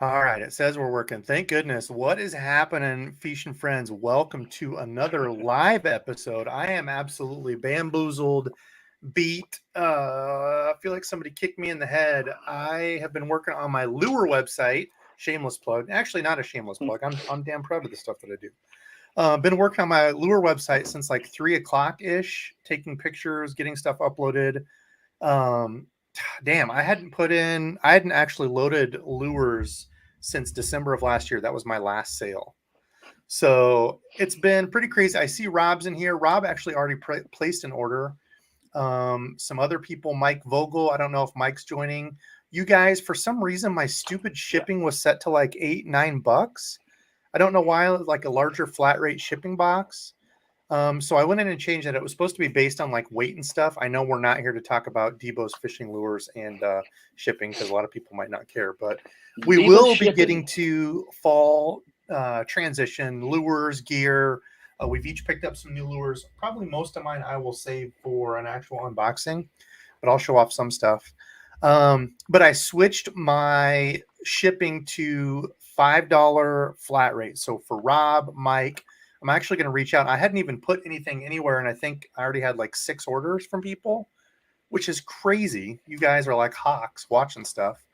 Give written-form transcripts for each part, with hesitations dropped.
All right, it says we're working. Thank goodness. What is happening, Fish and Friends? Welcome to another live episode. I am absolutely bamboozled, beat. I feel like somebody kicked me in the head. I have been working on my lure website. Shameless plug. Actually, not a shameless plug. I'm damn proud of the stuff that I do. Been working on my lure website since like 3 o'clock ish, taking pictures, getting stuff uploaded. Um, Damn, I hadn't actually loaded lures since December of last year. That was my last sale. So it's been pretty crazy. I see Rob's in here. Rob actually already placed an order. Some other people, Mike Vogel. I don't know if Mike's joining. You guys, for some reason, my stupid shipping was set to like $8-9. I don't know why. Like a larger flat rate shipping box. So I went in and changed that. It was supposed to be based on like weight and stuff. I know we're not here to talk about DEBO'S fishing lures and shipping because a lot of people might not care, but we will be getting to fall transition lures, gear. We've each picked up some new lures. Probably most of mine I will save for an actual unboxing, but I'll show off some stuff. But I switched my shipping to $5 flat rate. So for Rob, Mike, I'm actually going to reach out. I hadn't even put anything anywhere, and I think I already had like 6 orders from people, which is crazy. You guys are like hawks watching stuff.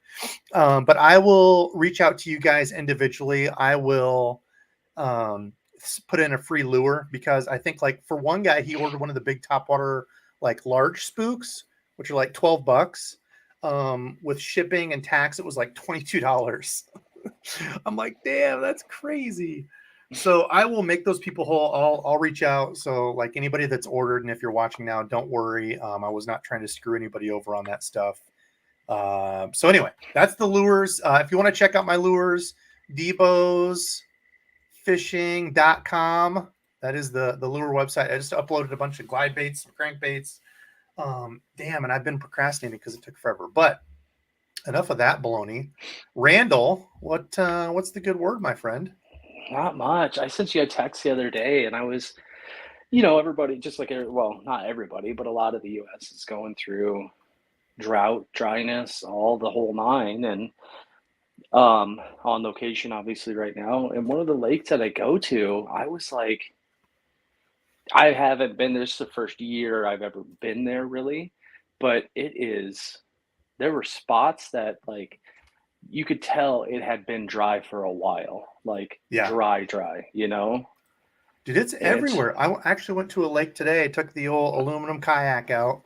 But I will reach out to you guys individually. I will put in a free lure because I think like for one guy, he ordered one of the big Topwater like large spooks, which are like $12. With shipping and tax, it was like $22. I'm like, damn, that's crazy. So I will make those people whole. I'll reach out. So like anybody that's ordered, and if you're watching now, don't worry. I was not trying to screw anybody over on that stuff. So anyway, that's the lures. If you want to check out my lures, DEBO'S fishing.com. That is the lure website. I just uploaded a bunch of glide baits, some crankbaits. Damn, and I've been procrastinating because it took forever. But enough of that baloney. Randall, what's the good word, my friend? Not much. I sent you a text the other day, and I was, everybody, just like, well, not everybody, but a lot of the U.S. is going through drought, dryness, all the whole nine, and on location, obviously, right now. And one of the lakes that I go to, I was like, I haven't been there. This is the first year I've ever been there, really, but there were spots that, like, you could tell it had been dry for a while, like Yeah. dry, Dude, it's everywhere. I actually went to a lake today. I took the old aluminum kayak out,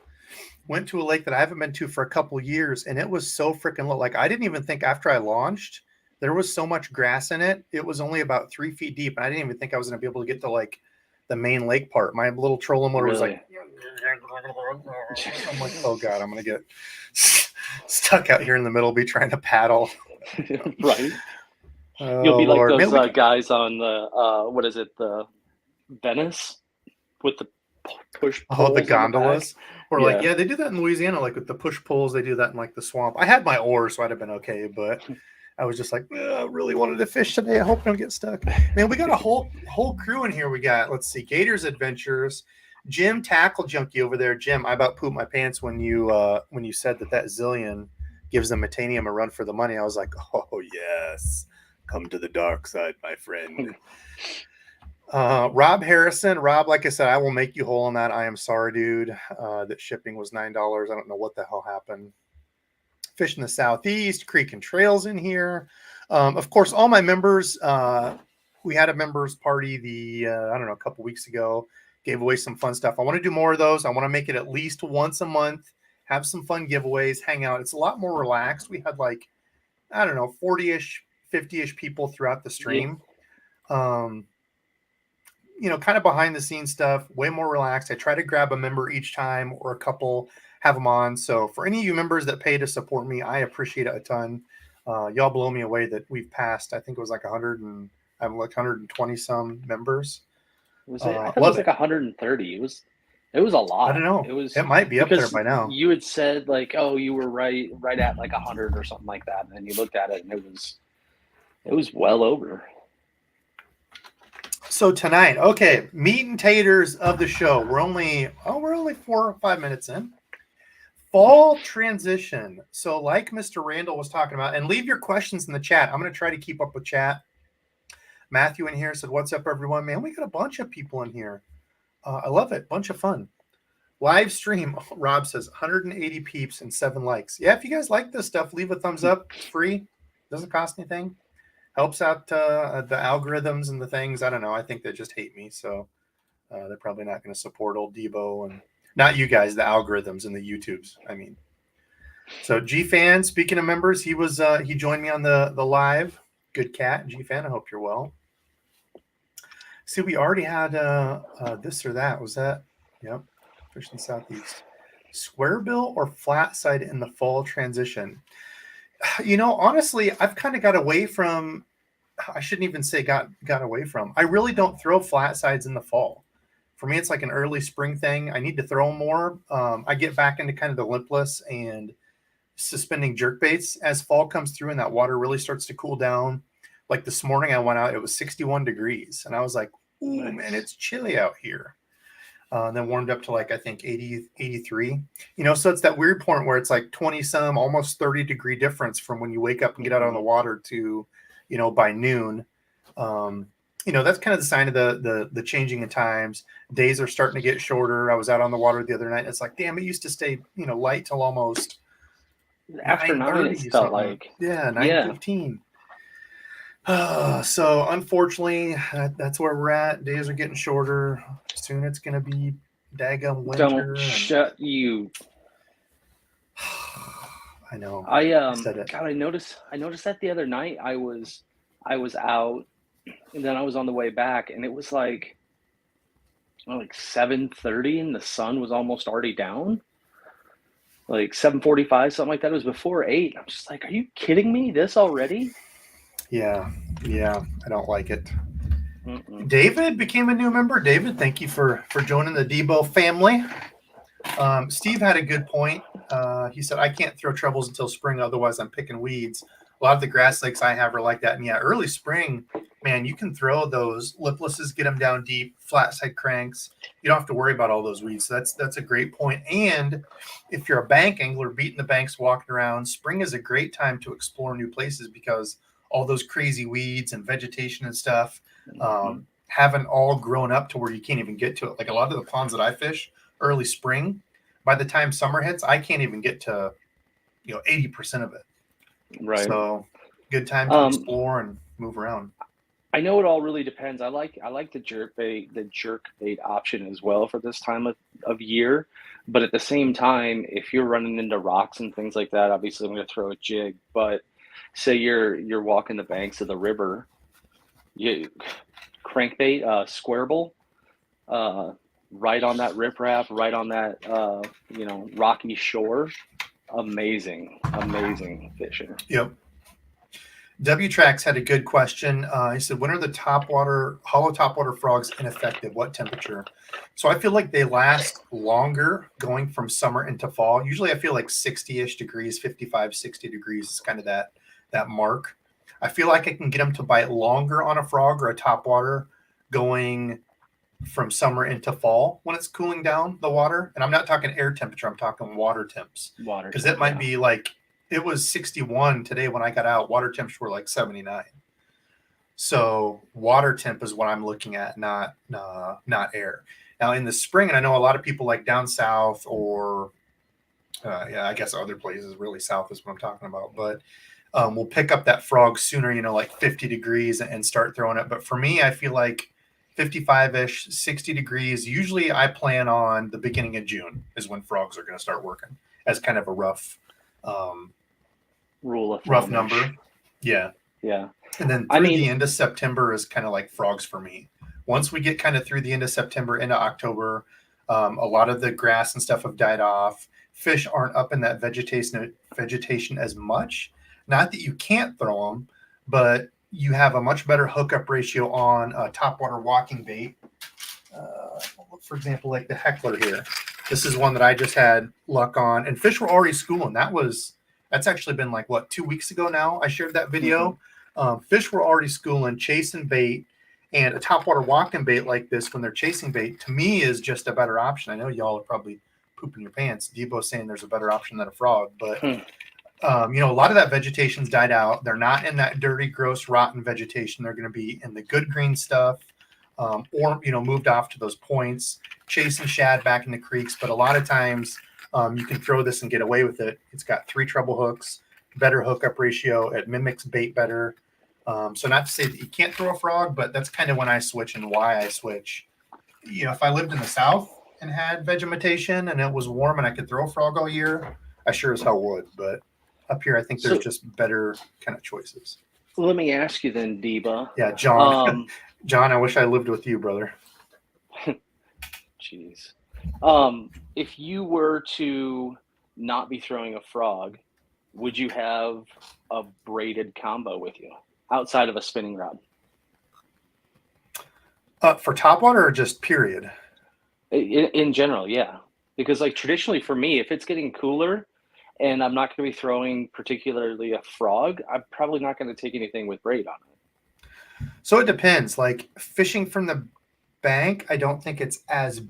went to a lake that I haven't been to for a couple years, and it was so freaking low. Like I didn't even think after I launched, there was so much grass in it. It was only about 3 feet deep, and I didn't even think I was going to be able to get to like the main lake part. My little trolling motor was like, I'm like, oh god, I'm going to get stuck out here in the middle, be trying to paddle. Right. Oh, You'll be like Lord. those Man, guys on the what is it, the Venice with the push poles the on the back. gondolas. Or like, yeah, they do that in Louisiana, like with the push poles. They do that in like the swamp. I had my oars, so I'd have been okay, but I was just like, I really wanted to fish today. I hope I don't get stuck. Man, we got a whole crew in here. We got, let's see, Gators Adventures, Jim Tackle Junkie over there. Jim, I about pooped my pants when you said that Zillion gives the Metanium a run for the money. I was like, oh yes, come to the dark side, my friend. Rob Harrison. Rob, like I said, I will make you whole on that. I am sorry, dude. That shipping was $9. I don't know what the hell happened. Fish in the Southeast, Creek and Trails in here. Of course, all my members. We had a members party I don't know, a couple weeks ago. Gave away some fun stuff. I want to do more of those. I want to make it at least once a month. Have some fun giveaways. Hang out. It's a lot more relaxed. We had like, I don't know, 40-ish, 50-ish people throughout the stream. Yeah. Kind of behind the scenes stuff, way more relaxed. I try to grab a member each time or a couple, have them on. So for any of you members that pay to support me, I appreciate it a ton. Y'all blow me away that we've passed. I think it was like 100 and I have like 120 some members. Was it? I thought it was like 130. It was a lot. I don't know. It might be up there by now. You had said like, oh, you were right at like 100 or something like that, and then you looked at it and it was well over. So tonight, okay, meat and taters of the show. We're only 4 or 5 minutes in. fall transition. So like Mr. Randall was talking about, and leave your questions in the chat. I'm going to try to keep up with chat. Matthew in here said, what's up, everyone? Man, we got a bunch of people in here. I love it. Bunch of fun. Live stream, Rob says, 180 peeps and 7 likes. Yeah, if you guys like this stuff, leave a thumbs up. It's free. Doesn't cost anything. Helps out the algorithms and the things. I don't know. I think they just hate me, so they're probably not going to support old Debo, and not you guys, the algorithms and the YouTubes. I mean, so G-Fan, speaking of members, he joined me on the live. Good cat, G-Fan. I hope you're well. See, we already had this or that. Was that? Yep. Fish in the Southeast. Square bill or flat side in the fall transition? You know, honestly, I've kind of got away from, I shouldn't even say got away from. I really don't throw flat sides in the fall. For me, it's like an early spring thing. I need to throw more. I get back into kind of the lipless and suspending jerkbaits as fall comes through and that water really starts to cool down. Like this morning, I went out, it was 61 degrees. And I was like, ooh, nice. Man, it's chilly out here. And then warmed up to like, I think 80, 83, you know, so it's that weird point where it's like 20 some, almost 30 degree difference from when you wake up and get out on the water to, you know, by noon. You know, that's kind of the sign of the changing in times. Days are starting to get shorter. I was out on the water the other night. It's like, damn, it used to stay, you know, light till almost after 9, it felt like. Yeah, 9:15. So unfortunately, that's where we're at. Days are getting shorter. Soon it's going to be daggum winter. Don't shut you. I know. God, I noticed that the other night. I was out, and then I was on the way back, and it was like 7:30, and the sun was almost already down. Like 7:45, something like that. It was before 8. I'm just like, are you kidding me? This already? Yeah, I don't like it. David became a new member. David, thank you for joining the Debo family. Steve had a good point. He said, I can't throw trebles until spring, otherwise I'm picking weeds. A lot of the grass lakes I have are like that. And yeah, early spring, man, you can throw those liplesses, get them down deep, flat side cranks. You don't have to worry about all those weeds. So that's a great point. And if you're a bank angler beating the banks, walking around, spring is a great time to explore new places because all those crazy weeds and vegetation and stuff haven't all grown up to where you can't even get to it. Like a lot of the ponds that I fish early spring, by the time summer hits, I can't even get to 80% of it. Right. So good time to explore and move around. I know it all really depends. I like the jerkbait option as well for this time of year. But at the same time, if you're running into rocks and things like that, obviously I'm going to throw a jig. But say you're walking the banks of the river, you crankbait, squareable, right on that riprap, right on that rocky shore. Amazing fishing. Yep. W-Trax had a good question. He said, when are the hollow topwater frogs ineffective? What temperature? So I feel like they last longer going from summer into fall. Usually I feel like 60-ish degrees, 55, 60 degrees is kind of that mark. I feel like I can get them to bite longer on a frog or a topwater going from summer into fall when it's cooling down the water. And I'm not talking air temperature. I'm talking water temps. Because it might be like, it was 61 today when I got out. Water temps were like 79. So water temp is what I'm looking at, not air. Now in the spring, and I know a lot of people like down south or I guess other places, really south is what I'm talking about. But we'll pick up that frog sooner, like 50 degrees and start throwing it. But for me, I feel like 55-ish, 60 degrees. Usually I plan on the beginning of June is when frogs are going to start working as kind of a rough rule of rough number. Yeah. And then through the end of September is kind of like frogs for me. Once we get kind of through the end of September into October, a lot of the grass and stuff have died off. Fish aren't up in that vegetation as much. Not that you can't throw them, but you have a much better hookup ratio on topwater walking bait. For example, like the Heckler here. This is one that I just had luck on, and fish were already schooling. That's actually been like 2 weeks ago now. I shared that video. Fish were already schooling, chasing bait, and a topwater walking bait like this when they're chasing bait to me is just a better option. I know y'all are probably pooping your pants. DEBO'S saying there's a better option than a frog, but a lot of that vegetation's died out. They're not in that dirty, gross, rotten vegetation. They're going to be in the good green stuff, or moved off to those points, chasing shad back in the creeks. But a lot of times, you can throw this and get away with it. It's got 3 treble hooks, better hookup ratio. It mimics bait better. So not to say that you can't throw a frog, but that's kind of when I switch and why I switch. If I lived in the South and had vegetation and it was warm and I could throw a frog all year, I sure as hell would. But up here, I think there's just better kind of choices. Let me ask you then, Deba. Yeah, John. John, I wish I lived with you, brother. Jeez. If you were to not be throwing a frog, would you have a braided combo with you outside of a spinning rod? For topwater or just period? In general, yeah. Because like traditionally for me, if it's getting cooler and I'm not going to be throwing particularly a frog, I'm probably not going to take anything with braid on it. So it depends. Like fishing from the bank, I don't think it's as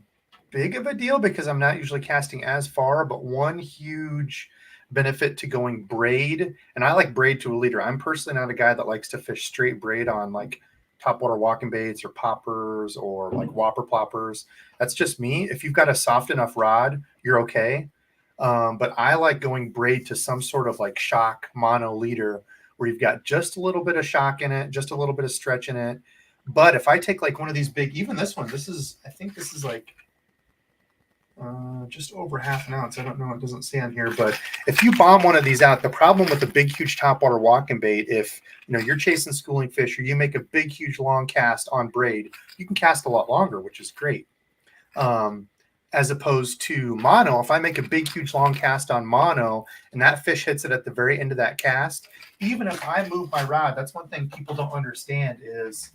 big of a deal because I'm not usually casting as far, but one huge benefit to going braid, and I like braid to a leader. I'm personally not a guy that likes to fish straight braid on like topwater walking baits or poppers or like whopper ploppers. That's just me. If you've got a soft enough rod, you're okay. But I like going braid to some sort of like shock mono leader where you've got just a little bit of shock in it, just a little bit of stretch in it. But if I take like one of these big, even this one, I think this is like just over half an ounce. I don't know. It doesn't say on here, but if you bomb one of these out, the problem with the big, huge topwater walking bait, if you're chasing schooling fish or you make a big, huge long cast on braid, you can cast a lot longer, which is great. As opposed to mono, if I make a big, huge long cast on mono and that fish hits it at the very end of that cast, even if I move my rod, that's one thing people don't understand is,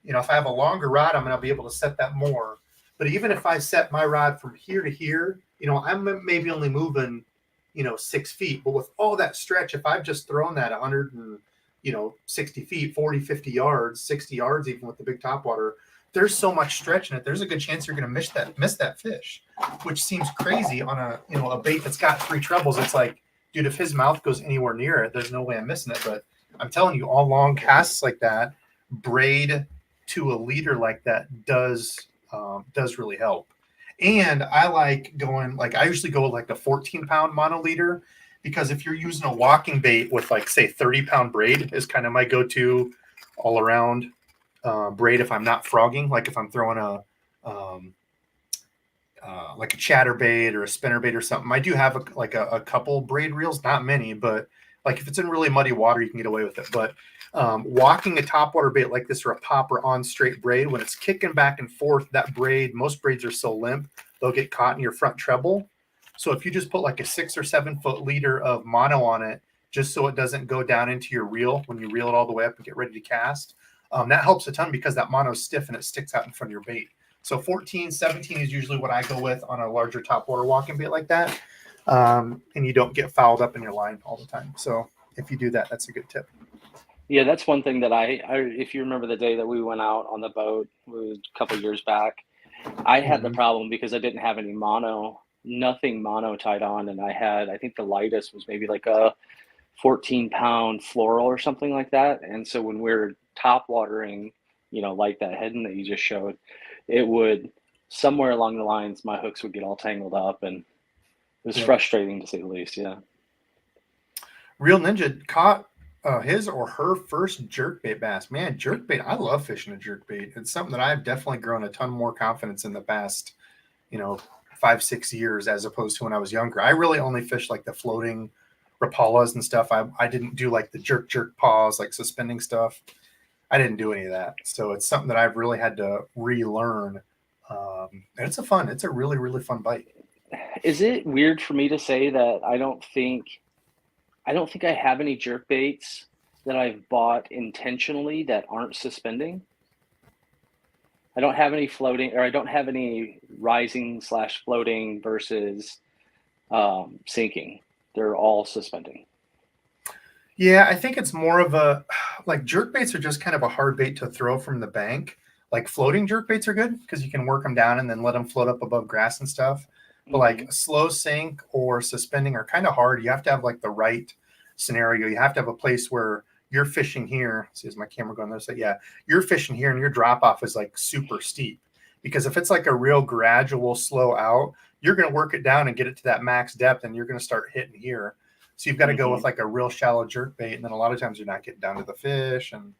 if I have a longer rod, I'm going to be able to set that more. But even if I set my rod from here to here, I'm maybe only moving, 6 feet. But with all that stretch, if I've just thrown that 160 feet, 40, 50 yards, 60 yards, even with the big topwater, there's so much stretch in it. There's a good chance you're going to miss that fish, which seems crazy on a bait that's got 3 trebles. It's like, dude, if his mouth goes anywhere near it, there's no way I'm missing it. But I'm telling you, all long casts like that, braid to a leader like that does really help. And I like going, like I usually go like a 14-pound mono leader, because if you're using a walking bait with like say 30-pound braid is kind of my go-to all around braid if I'm not frogging, like if I'm throwing like a chatterbait or a spinnerbait or something. I do have a couple braid reels, not many, but like if it's in really muddy water, you can get away with it. But walking a topwater bait like this or a popper on straight braid, when it's kicking back and forth, that braid, most braids are so limp, they'll get caught in your front treble. So if you just put like a 6 or 7 foot leader of mono on it, just so it doesn't go down into your reel when you reel it all the way up and get ready to cast, that helps a ton because that mono is stiff and it sticks out in front of your bait. So 14, 17 is usually what I go with on a larger topwater walking bait like that. And you don't get fouled up in your line all the time. So if you do that, that's a good tip. Yeah, that's one thing that I if you remember the day that we went out on the boat a couple of years back, I had the problem because I didn't have any nothing mono tied on. And I think the lightest was maybe like a 14-pound floral or something like that. And so when we're top watering, like that heading that you just showed, it would somewhere along the lines, my hooks would get all tangled up, and it was frustrating to say the least. Yeah. Real Ninja caught his or her first jerkbait bass. Man, jerkbait, I love fishing a jerkbait. It's something that I've definitely grown a ton more confidence in the past, 5-6 years as opposed to when I was younger. I really only fished like the floating Rapalas and stuff. I didn't do like the jerk paws, like suspending stuff. I didn't do any of that. So it's something that I've really had to relearn. And it's a really, really fun bite. Is it weird for me to say that I don't think I have any jerk baits that I've bought intentionally that aren't suspending? I don't have any floating, or I don't have any rising/floating versus sinking. They're all suspending. Yeah, I think it's more of a, like jerk baits are just kind of a hard bait to throw from the bank. Like floating jerk baits are good because you can work them down and then let them float up above grass and stuff. But like a slow sink or suspending are kind of hard. You have to have like the right scenario. You have to have a place where you're fishing here. See, is my camera going there? So yeah, you're fishing here and your drop off is like super steep. Because if it's like a real gradual slow out, you're going to work it down and get it to that max depth, and you're going to start hitting here. So you've got to go with like a real shallow jerk bait, and then a lot of times you're not getting down to the fish, and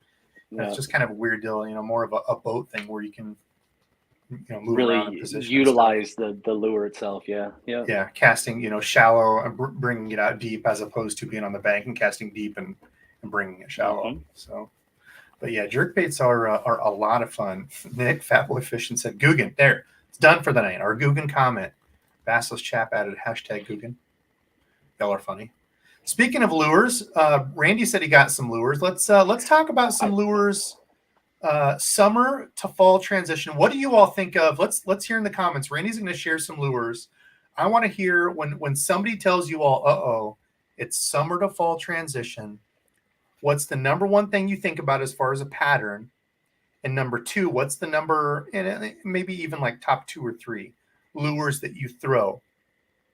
it's just kind of a weird deal. More of a boat thing where you can move around in Really position, utilize the lure itself. Yeah, casting shallow and bringing it out deep, as opposed to being on the bank and casting deep and bringing it shallow. So, but yeah, jerk baits are a lot of fun. Nick Fatboy Fishing said Guggen. There, it's done for the night. Our Guggen comment. Bassless chap added #Guggen. Y'all are funny. Speaking of lures, Randy said he got some lures. Let's talk about some lures. Summer to fall transition. What do you all think of? Let's hear in the comments. Randy's going to share some lures. I want to hear when somebody tells you all, it's summer to fall transition. What's the number one thing you think about as far as a pattern? And number two, what's the number, and maybe even like top 2 or 3 lures that you throw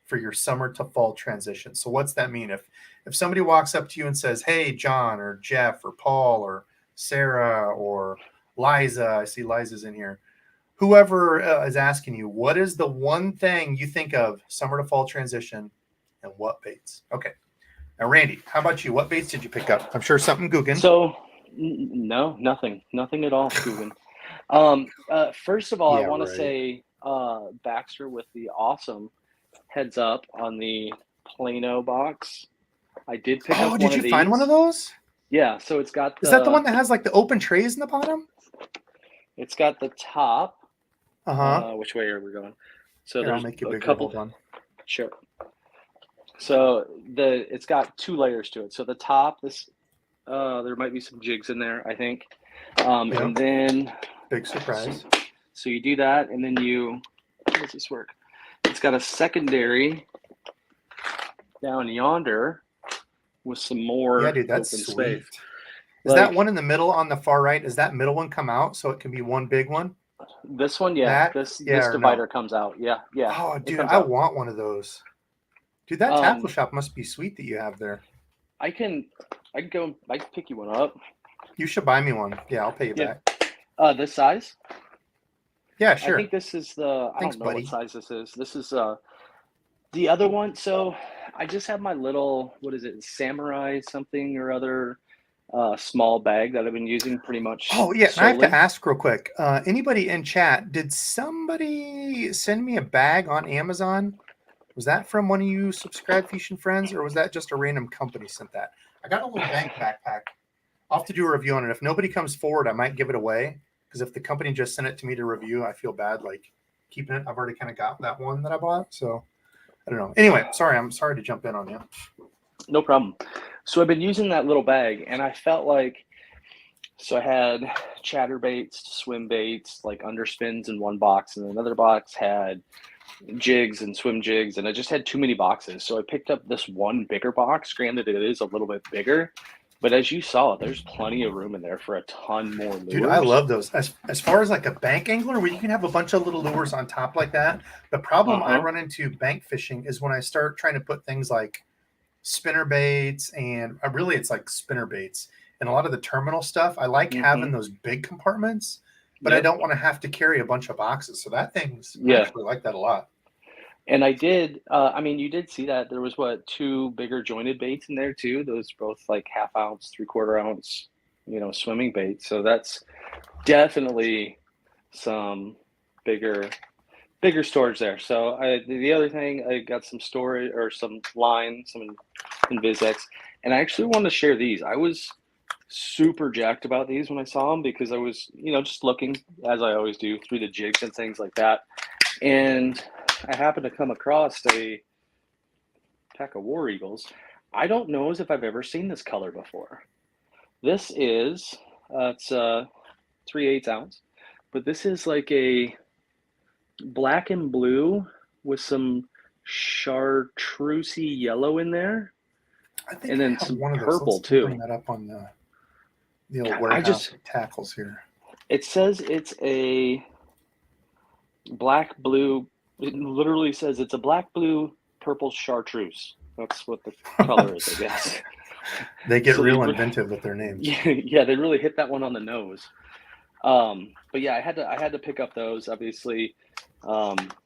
for your summer to fall transition? So what's that mean? If somebody walks up to you and says, hey, John or Jeff or Paul or Sarah or Liza, I see Liza's in here, whoever is asking you, what is the one thing you think of summer to fall transition, and what baits? Okay. Now, Randy, how about you? What baits did you pick up? I'm sure something Guggen. So, no, nothing at all, Guggen. First of all, I want to say Baxter with the awesome heads up on the Plano Box. I did pick up one of these. Oh, did you find one of those? Yeah, so it's got Is that the one that has like the open trays in the bottom? It's got the top. Which way are we going? So Here, there's I'll make you a bigger. couple. Hold on. Sure. So it's got 2 layers to it. So the top, there might be some jigs in there, I think. And then big surprise. So you do that, and then how does this work? It's got a secondary down yonder with some more that's open sweet. space. Is that one in the middle on the far right? Does that middle one come out so it can be one big one? This one, this divider comes out. Yeah. Oh, dude, I want one of those. Dude, that tackle shop must be sweet that you have there. I can pick you one up. You should buy me one. Yeah, I'll pay you back. This size? Yeah, sure. I think this is I don't know what size this is. This is the other one. So I just have my little, what is it, Samurai something or other small bag that I've been using pretty much. Oh, yeah. I have to ask real quick. Anybody in chat, did somebody send me a bag on Amazon? Was that from one of you subscribed Fishing Friends, or was that just a random company sent that? I got a little bank backpack. I'll have to do a review on it. If nobody comes forward, I might give it away, because if the company just sent it to me to review, I feel bad like keeping it. I've already kind of got that one that I bought, so I don't know. Anyway, I'm sorry to jump in on you. No problem. So I've been using that little bag, and I felt like, so I had chatterbaits, swim baits, like underspins in one box, and another box had jigs and swim jigs, and I just had too many boxes. So I picked up this one bigger box. Granted, it is a little bit bigger, but as you saw, there's plenty of room in there for a ton more lures. Dude, I love those. As far as like a bank angler where you can have a bunch of little lures on top like that, the problem I run into bank fishing is when I start trying to put things like spinner baits, and really it's like spinner baits and a lot of the terminal stuff. I like having those big compartments, but I don't want to have to carry a bunch of boxes. So that thing's I actually like that a lot. And I did, you did see that there was 2 bigger jointed baits in there too. Those both like 1/2 ounce, 3/4 ounce, swimming baits. So that's definitely some bigger storage there. So the other thing, I got some storage or some line, some Invisx, and I actually want to share these. I was super jacked about these when I saw them, because I was, just looking, as I always do, through the jigs and things like that. And I happened to come across a pack of War Eagles. I don't know as if I've ever seen this color before. This is, it's 3/8 ounce, but this is like a black and blue with some chartreusey yellow in there. I think and then some purple too. Bring that up on the old warehouse tackles here. It says it's a black, blue, It literally says it's a black, blue, purple chartreuse. That's what the color is, I guess. They get real inventive with their names. Yeah, they really hit that one on the nose. But yeah, I had to pick up those. Obviously,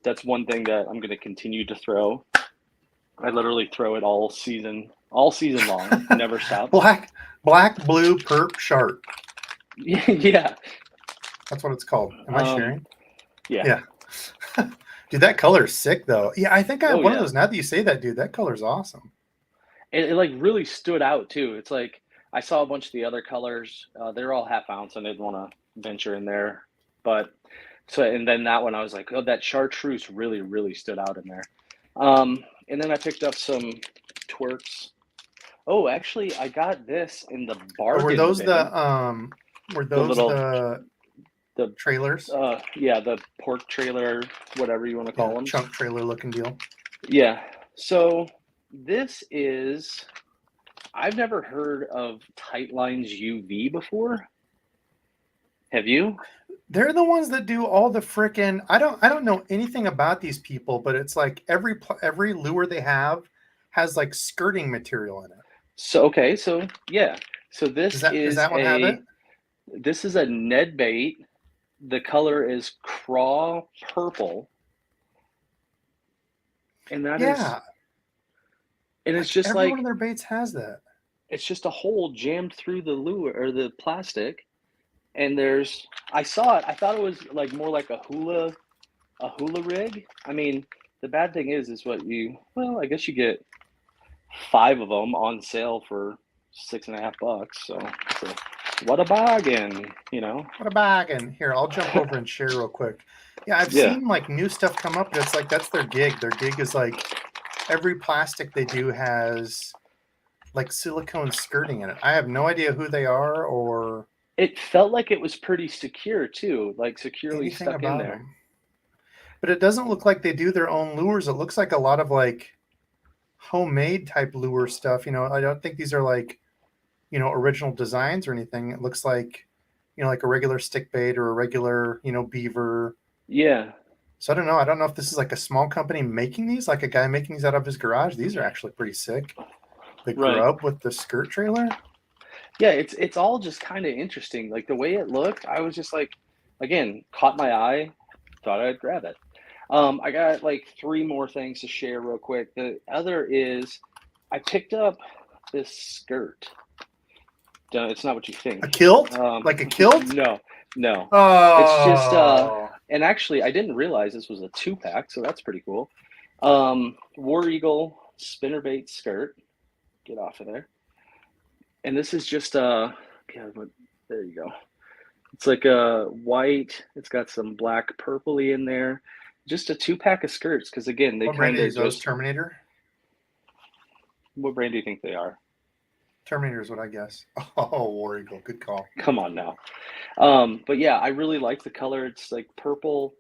that's one thing that I'm going to continue to throw. I literally throw it all season long. Never stop. Black, blue, perp, sharp. Yeah. That's what it's called. Am I sharing? Yeah. Dude, that color is sick though. Yeah, I think I have one of those. Now that you say that, dude, that color's awesome. It like really stood out too. It's like I saw a bunch of the other colors. They're all half ounce. I didn't want to venture in there, but and then that one I was like, oh, that chartreuse really stood out in there. And then I picked up some twerks. Oh, actually, I got this in the bargain. Were those bin. the trailers? Yeah, the pork trailer, whatever you want to call them. Chunk trailer looking deal. Yeah. So this is, I've never heard of Tightlines UV before. Have you? They're the ones that do all the frickin'. I don't know anything about these people, but it's like every lure they have has like skirting material in it. So okay, so yeah, so this does that one have it? This is a Ned bait. The color is craw purple, and that is, and it's just every like one of their baits has that. It's just a hole jammed through the lure or the plastic. And I saw it. I thought it was like more like a hula rig. I mean, the bad thing is I guess you get 5 of them on sale for $6.50. So what a bargain, you know? What a bargain. Here, I'll jump over and share real quick. Yeah, I've seen like new stuff come up. That's like, that's their gig. Their gig is like every plastic they do has like silicone skirting in it. I have no idea who they are or... It felt like it was pretty secure too, like securely stuck in there. But it doesn't look like they do their own lures. It looks like a lot of like homemade type lure stuff. You know, I don't think these are like, you know, original designs or anything. It looks like, you know, like a regular stick bait or a regular, you know, beaver. Yeah. So I don't know. I don't know if this is like a small company making these, like a guy making these out of his garage. These are actually pretty sick. The grub with the skirt trailer. Yeah, it's all just kind of interesting. Like the way it looked, I was just like, again, caught my eye, thought I'd grab it. I got like 3 more things to share real quick. The other is I picked up this skirt. It's not what you think. A kilt? Like a kilt? No. Oh. It's just, and actually I didn't realize this was a 2-pack, so that's pretty cool. War Eagle spinnerbait skirt. Get off of there. And this is just there you go. It's like a white. It's got some black purpley in there. Just a 2-pack of skirts because again they kind of those Terminator. What brand do you think they are? Terminator is what I guess. Oh, War Eagle, good call. Come on now. But yeah, I really like the color. It's like purple,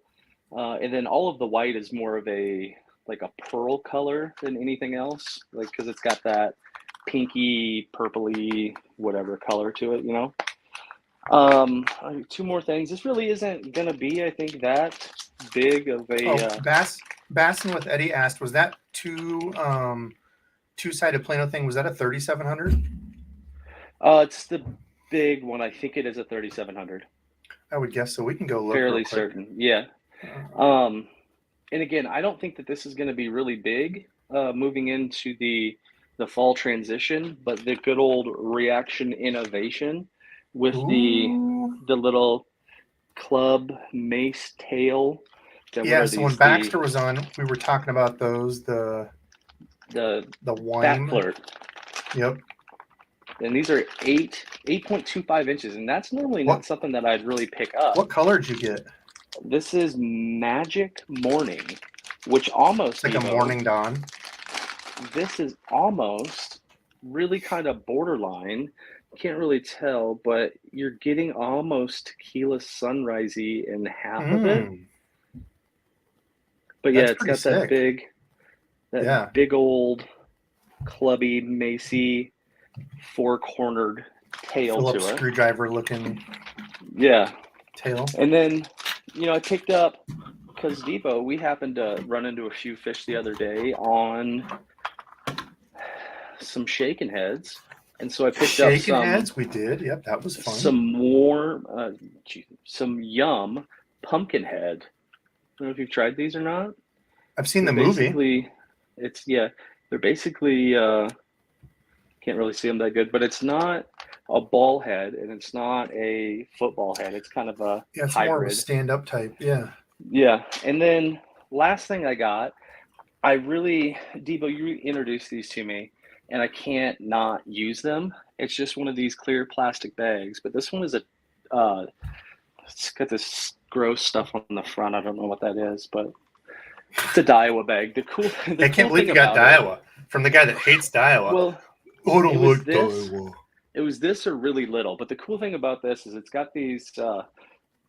and then all of the white is more of a pearl color than anything else. Like because it's got that pinky, purpley, whatever color to it, you know. 2 more things. This really isn't gonna be, I think, that big of a. Bassin with Eddie asked, was that two-sided Plano thing? Was that a 3700? It's the big one. I think it is a 3700. I would guess so. We can go look. Fairly certain, yeah. And again, I don't think that this is going to be really big moving into the fall transition, but the good old reaction innovation with the little club mace tail. Yeah, so when Baxter was on, we were talking about those, the wine. Flirt. Yep. And these are 8.25 inches, and that's normally not something that I'd really pick up. What color did you get? This is Magic Morning, which almost like a morning dawn. This is almost really kind of borderline. Can't really tell, but you're getting almost tequila sunrisey in half of it. But yeah, it's got that big old clubby, macy, 4-cornered tail Phillips to it. Screwdriver looking tail. And then, I picked up because Debo, we happened to run into a few fish the other day on some shaken heads, and so I picked up Shaken some heads. We did. Yep, that was fun. some yum pumpkin head. I don't know if you've tried these or not. I've seen They're the movie. basically, they're basically can't really see them that good, but it's not a ball head and it's not a football head. It's kind of a it's hybrid. more of a stand-up type. Yeah. Yeah, and then last thing I got, Debo, you introduced these to me, and I can't not use them. It's just one of these clear plastic bags, but this one is it's got this gross stuff on the front. I don't know what that is, but it's a Daiwa bag. I can't believe you got Daiwa from the guy that hates Daiwa. Well, I don't like Daiwa. It was this or really little, but the cool thing about this is it's got these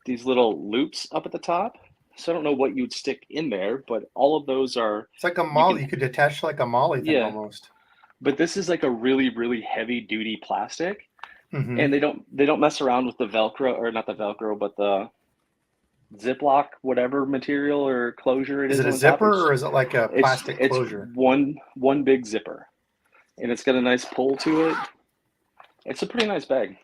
little loops up at the top. So I don't know what you'd stick in there, but all of those are. It's like a molly. You could attach like a molly thing almost. But this is like a really, really heavy duty plastic, mm-hmm. and they don't mess around with the Velcro, or not the Velcro, but the Ziploc, whatever material or closure it is. Is it a zipper or is it like a plastic closure? It's one big zipper, and it's got a nice pull to it. It's a pretty nice bag.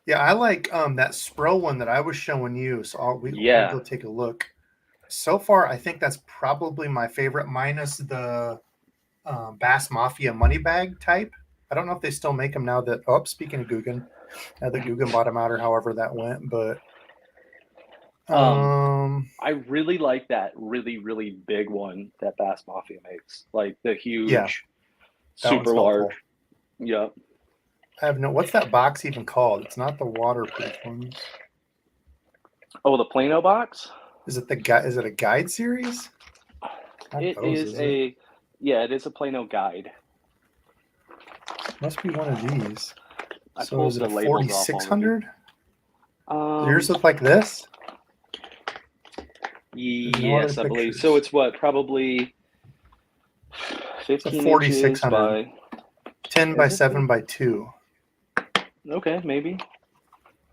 Yeah, I like that Spro one that I was showing you. So we'll go take a look. So far, I think that's probably my favorite, minus the Bass Mafia money bag type. I don't know if they still make them now. Speaking of Guggen, the Guggen bought them out, or however that went. But I really like that really, really big one that Bass Mafia makes, like the huge, super large. Yep. I have what's that box even called? It's not the waterproof one. Oh, the Plano Box? Is it is it a guide series? It is a Plano guide. Must be one of these. So is it a 4600? Yours look like this? Yes, I believe. So it's what, probably 15 inches by 10 by 7 by 2. Okay, maybe.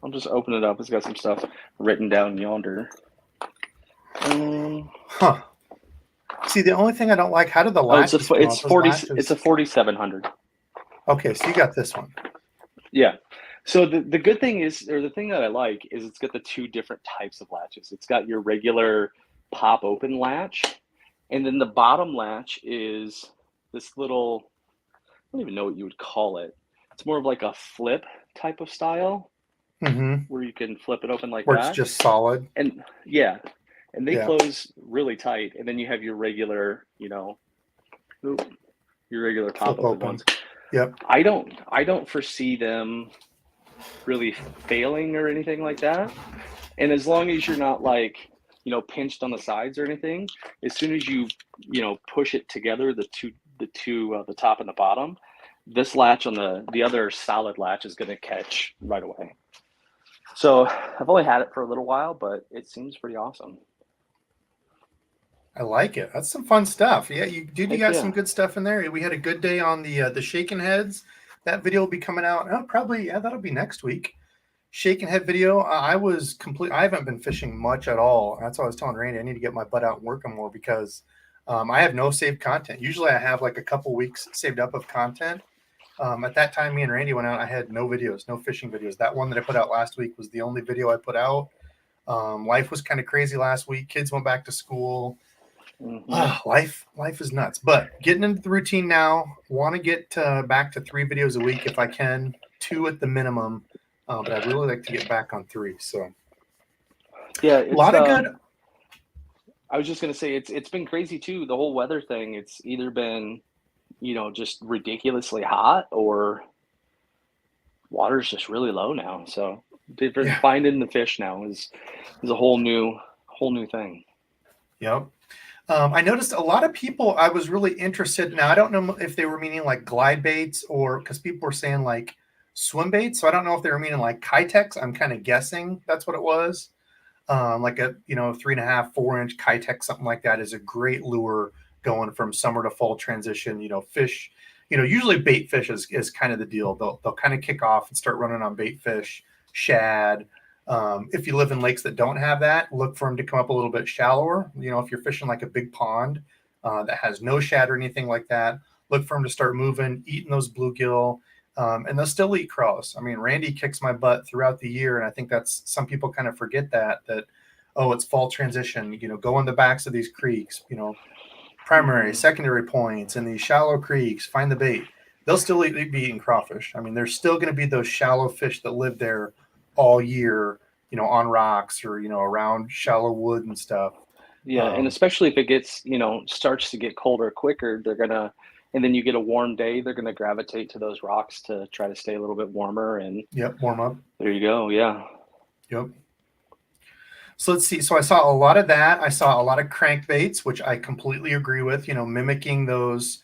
I'll just open it up. It's got some stuff written down yonder. See, the only thing I don't like, how did the latches it's 4700. Okay, so you got this one. Yeah. So the good thing is, or the thing that I like, is it's got the two different types of latches. It's got your regular pop open latch, and then the bottom latch is this little, I don't even know what you would call it. It's more of like a flip type of style, where you can flip it open like that. Where it's just solid. And they close really tight. And then you have your regular, your regular pop open ones. Yep. I don't foresee them really failing or anything like that. And as long as you're not like, pinched on the sides or anything, as soon as you push it together, the top and the bottom, this latch on the other solid latch is going to catch right away. So I've only had it for a little while, but it seems pretty awesome. I like it. That's some fun stuff. Yeah, you got some good stuff in there. We had a good day on the shaken heads. That video will be coming out. That'll be next week. Shaken head video. I haven't been fishing much at all. That's why I was telling Randy I need to get my butt out and working more, because I have no saved content. Usually I have like a couple weeks saved up of content. At that time, me and Randy went out. I had no videos, no fishing videos. That one that I put out last week was the only video I put out. Life was kind of crazy last week. Kids went back to school. Life is nuts. But getting into the routine now. Want to get back to 3 videos a week if I can, 2 at the minimum. But I'd really like to get back on 3. So yeah, a lot of good. I was just gonna say it's been crazy too. The whole weather thing. It's either been just ridiculously hot, or water's just really low now. So finding the fish now is a whole new thing. Yep. I noticed a lot of people, I was really interested. Now, I don't know if they were meaning like glide baits, or because people were saying like swim baits. So I don't know if they were meaning like Kitex. I'm kind of guessing that's what it was. Like a 3.5, 4-inch Kitex, something like that is a great lure going from summer to fall transition. Fish, usually bait fish is kind of the deal. They'll kind of kick off and start running on bait fish, shad, If you live in lakes that don't have that, look for them to come up a little bit shallower. You know, if you're fishing like a big pond that has no shad or anything like that, look for them to start moving, eating those bluegill, and they'll still eat crawls. I mean, Randy kicks my butt throughout the year, and I think that's some people kind of forget that oh, it's fall transition. You know, go on the backs of these creeks. You know, primary, secondary points, and these shallow creeks. Find the bait. They'll still be eating crawfish. I mean, there's still going to be those shallow fish that live there all year, you know, on rocks or, you know, around shallow wood and stuff. Yeah, and especially if it gets, you know, starts to get colder quicker, and then you get a warm day, they're gonna gravitate to those rocks to try to stay a little bit warmer. And Yep, warm up. there you go. Yeah. Yep. So let's see. So I saw a lot of that. I saw a lot of crankbaits, which I completely agree with. You know, mimicking those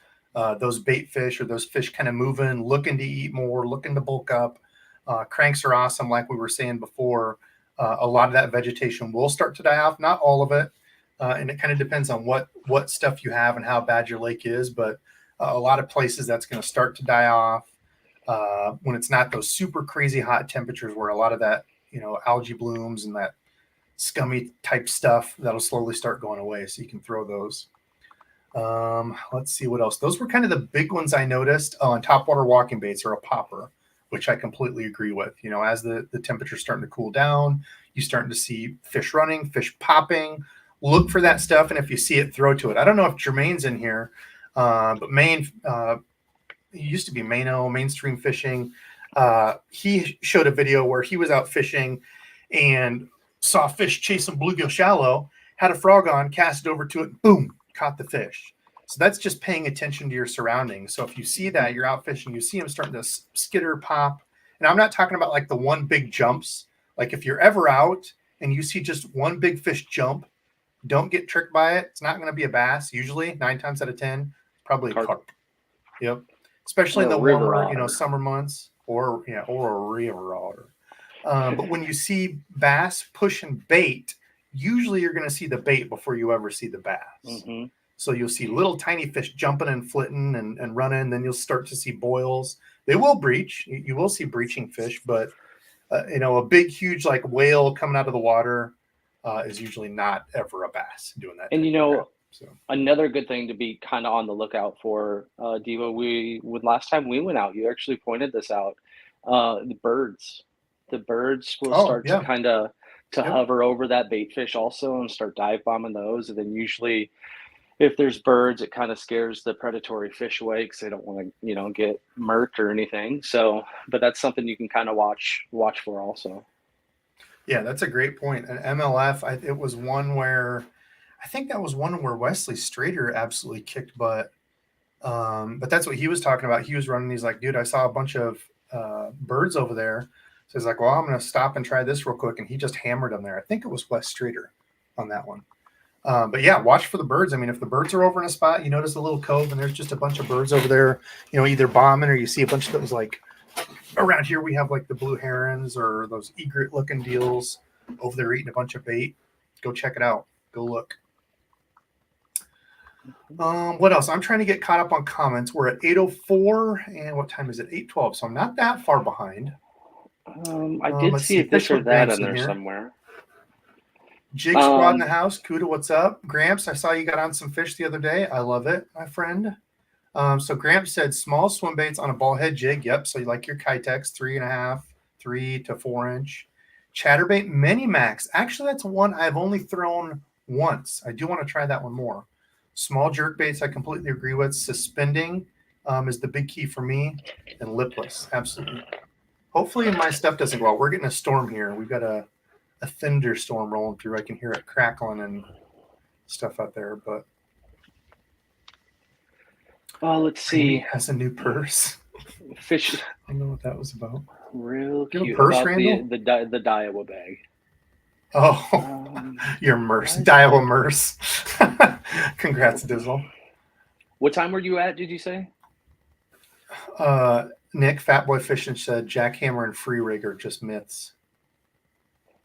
bait fish or those fish kind of moving, looking to eat more, looking to bulk up. Cranks are awesome, like we were saying before. A lot of that vegetation will start to die off. Not all of it, and it kind of depends on what stuff you have and how bad your lake is. But a lot of places that's going to start to die off when it's not those super crazy hot temperatures where a lot of that, you know, algae blooms and that scummy type stuff that'll slowly start going away. So you can throw those. Let's see what else. Those were kind of the big ones I noticed. Oh, and topwater walking baits are a popper, which I completely agree with. You know, as the temperature's starting to cool down, you're starting to see fish running, fish popping. Look for that stuff, and if you see it, throw to it. I don't know if Jermaine's in here, but Maine, he used to be mainstream fishing. He showed a video where he was out fishing and saw fish chasing bluegill shallow, had a frog on, cast it over to it, boom, caught the fish. So that's just paying attention to your surroundings. So if you see that, you're out fishing, you see them starting to skitter, pop. And I'm not talking about like the one big jumps. Like if you're ever out and you see just one big fish jump, don't get tricked by it. It's not going to be a bass. Usually 9 times out of 10, probably a carp. Yep. Especially in the warmer, you know, summer months or a river otter. But when you see bass pushing bait, usually you're going to see the bait before you ever see the bass. Mm-hmm. So you'll see little tiny fish jumping and flitting and running. Then you'll start to see boils. They will breach. You will see breaching fish, but you know, a big, huge like whale coming out of the water is usually not ever a bass doing that. And you know, another good thing to be kind of on the lookout for, Debo, last time we went out, you actually pointed this out. The birds. The birds will start to kind of hover over that bait fish also and start dive bombing those. And then usually if there's birds, it kind of scares the predatory fish away because they don't want to, you know, get murked or anything. So, but that's something you can kind of watch for also. Yeah, that's a great point. An MLF, it was one where I think that was one where Wesley Strader absolutely kicked butt. But that's what he was talking about. He was running. He's like, dude, I saw a bunch of birds over there. So he's like, well, I'm going to stop and try this real quick. And he just hammered them there. I think it was Wes Strader on that one. But yeah, watch for the birds. I mean, if the birds are over in a spot, you notice a little cove and there's just a bunch of birds over there, you know, either bombing or you see a bunch of those like around here. We have like the blue herons or those egret looking deals over there eating a bunch of bait. Go check it out. Go look. What else? I'm trying to get caught up on comments. We're at 8:04 and what time is it? 8:12. So I'm not that far behind. I did see this or that in there somewhere. Jig Squad in the house. Cuda, what's up? Gramps, I saw you got on some fish the other day. I love it, my friend. So Gramps said small swim baits on a ball head jig. Yep. So you like your Kitex 3.5, 3 to 4 inch. Chatterbait Mini Max. Actually, that's one I've only thrown once. I do want to try that one more. Small jerk baits, I completely agree with. Suspending is the big key for me. And lipless, absolutely. Hopefully my stuff doesn't go out. We're getting a storm here. We've got a thunderstorm rolling through. I can hear it crackling and stuff out there. But let's see. Has a new purse. Fish. I don't know what that was about. Real you cute. Purse, about Randall? the Daiwa bag. Oh, your Merce. Daiwa Merce. Congrats, Dizzle. What time were you at, did you say? Nick, Fatboy Fishing said jackhammer and free rig are just myths.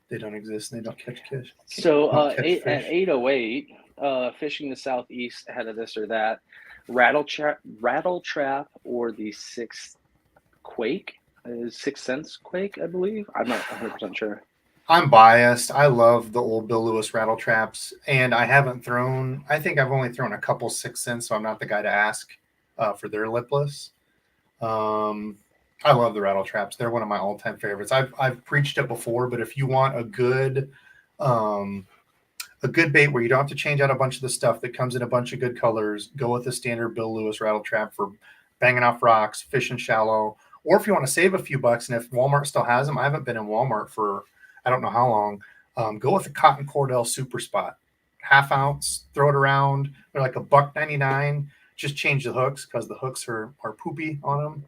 They don't exist and they don't catch fish. So at 8:08, fishing the southeast ahead of this or that, rattle trap or the Sixth Sense Quake, I believe. I'm not 100% sure. I'm biased. I love the old Bill Lewis rattle traps, and I haven't thrown. I think I've only thrown a couple 6 cents, so I'm not the guy to ask for their lipless. I love the rattle traps. They're one of my all-time favorites. I've preached it before, but if you want a good bait where you don't have to change out a bunch of the stuff that comes in a bunch of good colors, go with the standard Bill Lewis rattle trap for banging off rocks, fishing shallow. Or if you want to save a few bucks, and if Walmart still has them, I haven't been in Walmart for I don't know how long. Go with the Cotton Cordell Super Spot, 1/2 ounce. Throw it around. They're like $1.99. Just change the hooks because the hooks are poopy on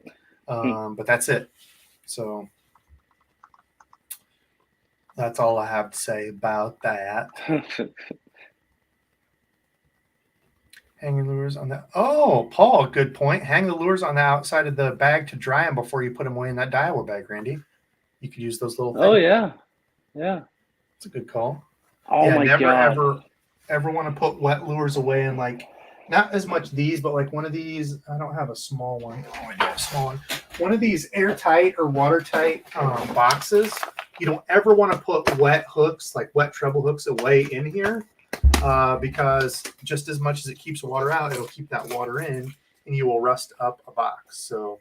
them. But that's it. So that's all I have to say about that. Hang the lures on that. Oh, Paul, good point. Hang the lures on the outside of the bag to dry them before you put them away in that Iowa bag, Randy. You could use those little things. Oh, yeah. Yeah. It's a good call. Oh, yeah, my never, God. ever want to put wet lures away in, like, not as much these, but like one of these. I don't have a small one. Oh, I do have a small one. One of these airtight or watertight boxes. You don't ever want to put wet hooks, like wet treble hooks, away in here. Because just as much as it keeps water out, it'll keep that water in, and you will rust up a box. So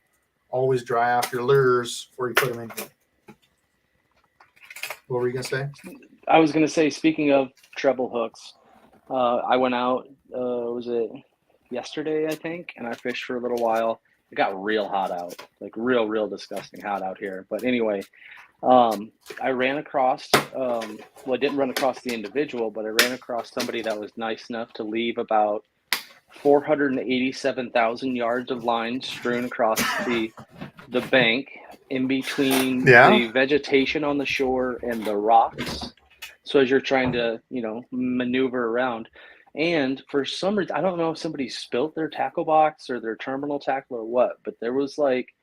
always dry off your lures before you put them in here. What were you going to say? I was going to say, speaking of treble hooks, I went out, was it yesterday, I think, and I fished for a little while. It got real hot out, like real disgusting hot out here. But anyway, I ran across, well, I didn't run across the individual, but I ran across somebody that was nice enough to leave about 487,000 yards of line strewn across the bank in between the vegetation on the shore and the rocks. So as you're trying to, maneuver around, and for some reason, I don't know if somebody spilt their tackle box or their terminal tackle or what, but there was like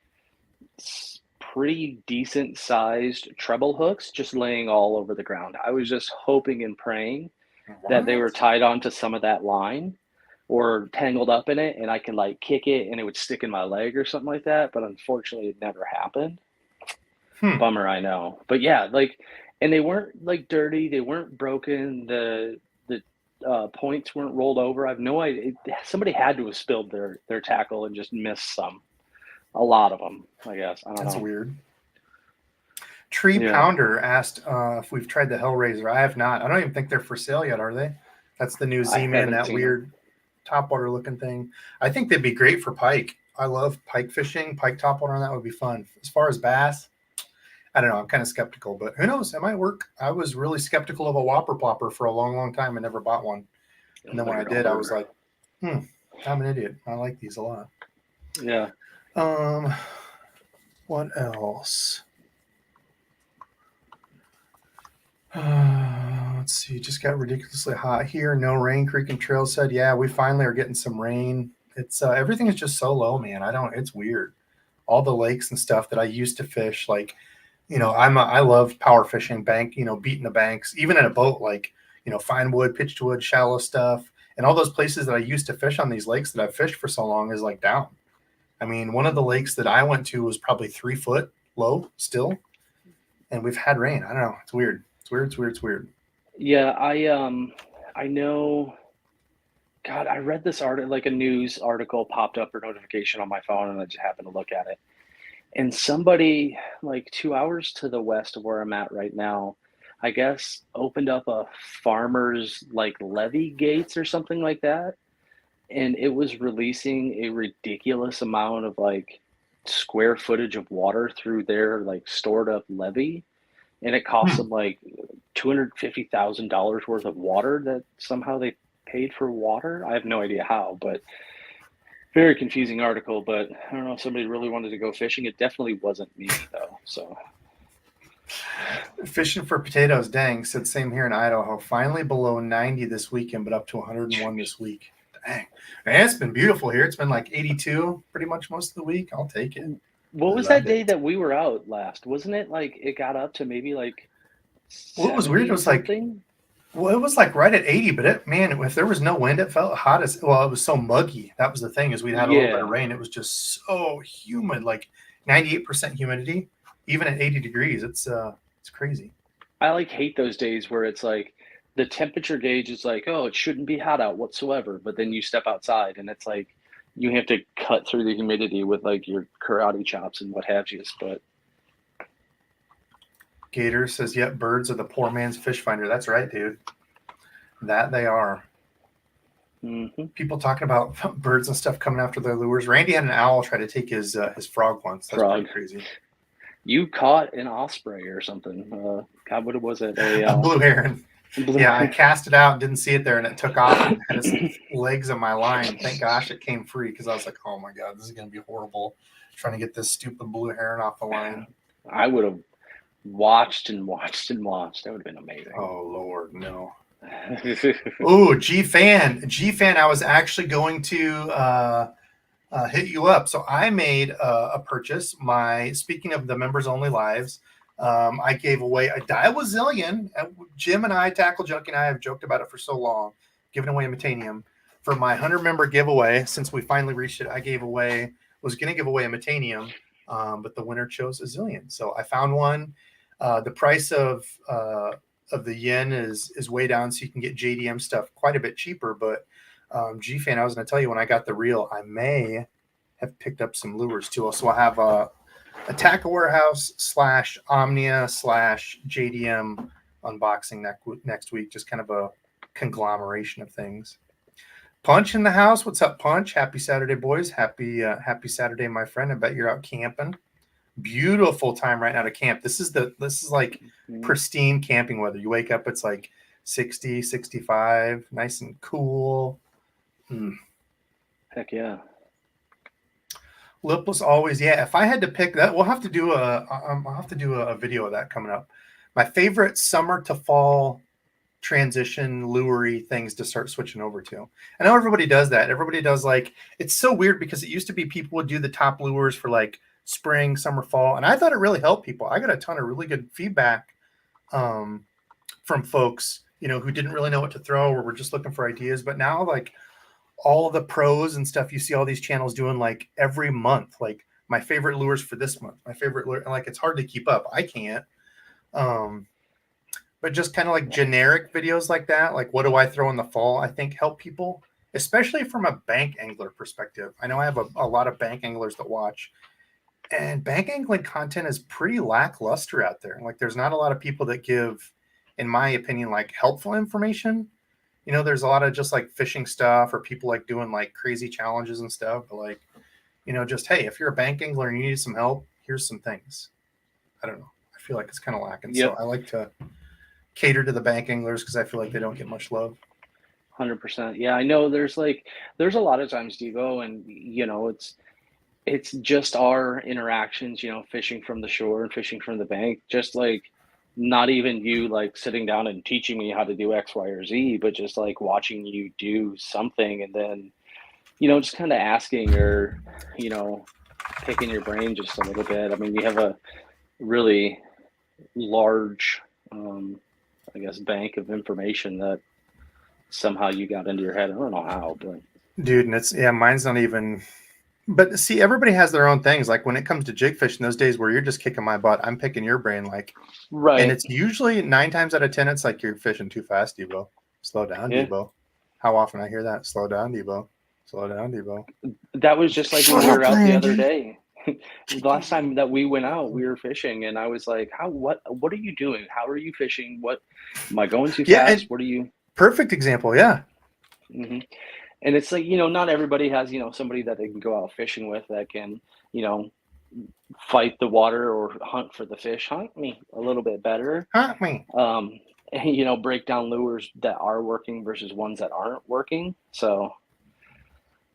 pretty decent sized treble hooks just laying all over the ground. I was just hoping and praying that they were tied onto some of that line or tangled up in it, and I could like kick it and it would stick in my leg or something like that. But unfortunately, it never happened. Bummer, I know. But yeah, and they weren't like dirty. They weren't broken. The points weren't rolled over. I have no idea. Somebody had to have spilled their tackle and just missed some. A lot of them, I guess. I don't know. That's weird. Tree Pounder asked if we've tried the Hellraiser. I have not. I don't even think they're for sale yet, are they? That's the new Z-Man, that weird topwater looking thing. I think they'd be great for pike. I love pike fishing. Pike topwater, that would be fun. As far as bass, I don't know. I'm kind of skeptical, but who knows? It might work. I was really skeptical of a whopper plopper for a long time. I never bought one. And then when I did, I was like, I'm an idiot. I like these a lot. Yeah. What else? Let's see. It just got ridiculously hot here. No rain. Creek and Trail said, yeah, we finally are getting some rain. It's everything is just so low, man. It's weird. All the lakes and stuff that I used to fish, like, I love power fishing, bank, beating the banks, even in a boat, like, fine wood, pitched wood, shallow stuff. And all those places that I used to fish on these lakes that I've fished for so long is like down. I mean, one of the lakes that I went to was probably 3 foot low still. And we've had rain. I don't know. It's weird. It's weird. Yeah. I know. God, I read this article, like a news article popped up or notification on my phone, and I just happened to look at it. And somebody like 2 hours to the west of where I'm at right now, I guess, opened up a farmer's like levee gates or something like that. And it was releasing a ridiculous amount of like square footage of water through their like stored up levee. And it cost them like $250,000 worth of water that somehow they paid for water. I have no idea how, but very confusing article. But I don't know if somebody really wanted to go fishing. It definitely wasn't me though. So fishing for potatoes, dang, said same here in Idaho. Finally below 90 this weekend, but up to 101 this week. Dang. Man, it's been beautiful here. It's been like 82 pretty much most of the week. I'll take it. What was that day that we were out last? Wasn't it like it got up to maybe like what was weird? It was something? Well, it was like right at 80, but if there was no wind, it felt hot as well. It was so muggy. That was the thing, is we had a little bit of rain. It was just so humid, like 98% humidity, even at 80 degrees. It's crazy. I like hate those days where it's like the temperature gauge is like, oh, it shouldn't be hot out whatsoever. But then you step outside and it's like you have to cut through the humidity with like your karate chops and what have you. But Gator says, yep, birds are the poor man's fish finder. That's right, dude. That they are. People talking about birds and stuff coming after their lures. Randy had an owl try to take his frog once. That's pretty crazy. You caught an osprey or something. God, what was it? A blue heron. I cast it out and didn't see it there, and it took off and had its legs on my line. Thank gosh it came free, because I was like, oh my God, this is going to be horrible trying to get this stupid blue heron off the line. I would have watched and watched and watched. That would have been amazing. Oh, Lord, no. Oh, G-Fan, I was actually going to hit you up. So I made a purchase. Speaking of the members only lives, I gave away a Diazillion. Jim and I, Tackle Junkie and I, have joked about it for so long, giving away a Metanium for my 100 member giveaway. Since we finally reached it, was going to give away a Metanium, but the winner chose a Zillion. So I found one. The price of the yen is way down, so you can get JDM stuff quite a bit cheaper. But G-Fan, I was going to tell you, when I got the reel, I may have picked up some lures too. So I'll have a Tackle Warehouse / Omnia / JDM unboxing next week. Just kind of a conglomeration of things. Punch in the house. What's up, Punch? Happy Saturday, boys. Happy Saturday, my friend. I bet you're out camping. Beautiful time right now to camp. This is like pristine camping weather. You wake up, it's like 60, 65, nice and cool. Heck yeah. Lipless always, yeah. If I had to pick that, I'll have to do a video of that coming up. My favorite summer to fall transition lurie things to start switching over to. I know everybody does that. Everybody does, like, it's so weird because it used to be people would do the top lures for like spring, summer, fall, and I thought it really helped people. I got a ton of really good feedback from folks, who didn't really know what to throw or were just looking for ideas. But now, like, all the pros and stuff, you see all these channels doing like every month, like my favorite lures for this month, my favorite lure, and like it's hard to keep up. I can't. But just kind of like generic videos like that, like what do I throw in the fall, I think help people, especially from a bank angler perspective. I know I have a lot of bank anglers that watch, and bank angling content is pretty lackluster out there. Like there's not a lot of people that give, in my opinion, like helpful information. There's a lot of just like fishing stuff or people like doing like crazy challenges and stuff. But like, just, hey, if you're a bank angler and you need some help, here's some things. I don't know. I feel like it's kind of lacking. Yep. So I like to cater to the bank anglers because I feel like they don't get much love. 100%. Yeah, I know there's a lot of times, Debo, and it's just our interactions, fishing from the shore and fishing from the bank, just like not even you like sitting down and teaching me how to do X, Y, or Z, but just like watching you do something and then, just kind of asking or, picking your brain just a little bit. I mean, you have a really large, I guess, bank of information that somehow you got into your head. I don't know how, but dude, and mine's not even. But see, everybody has their own things. Like when it comes to jig fishing, those days where you're just kicking my butt, I'm picking your brain. Like, right. And it's usually 9 times out of 10, it's like you're fishing too fast, Debo. Slow down, yeah. Debo. How often I hear that? Slow down, Debo. Slow down, Debo. That was just like when we were out the other day. The last time that we went out, we were fishing, and I was like, what are you doing? How are you fishing? What am I going too fast? What are you? Perfect example, yeah. Mm-hmm. And it's like, not everybody has, somebody that they can go out fishing with that can, fight the water or hunt for the fish. Hunt me a little bit better. Hunt me. And, break down lures that are working versus ones that aren't working. So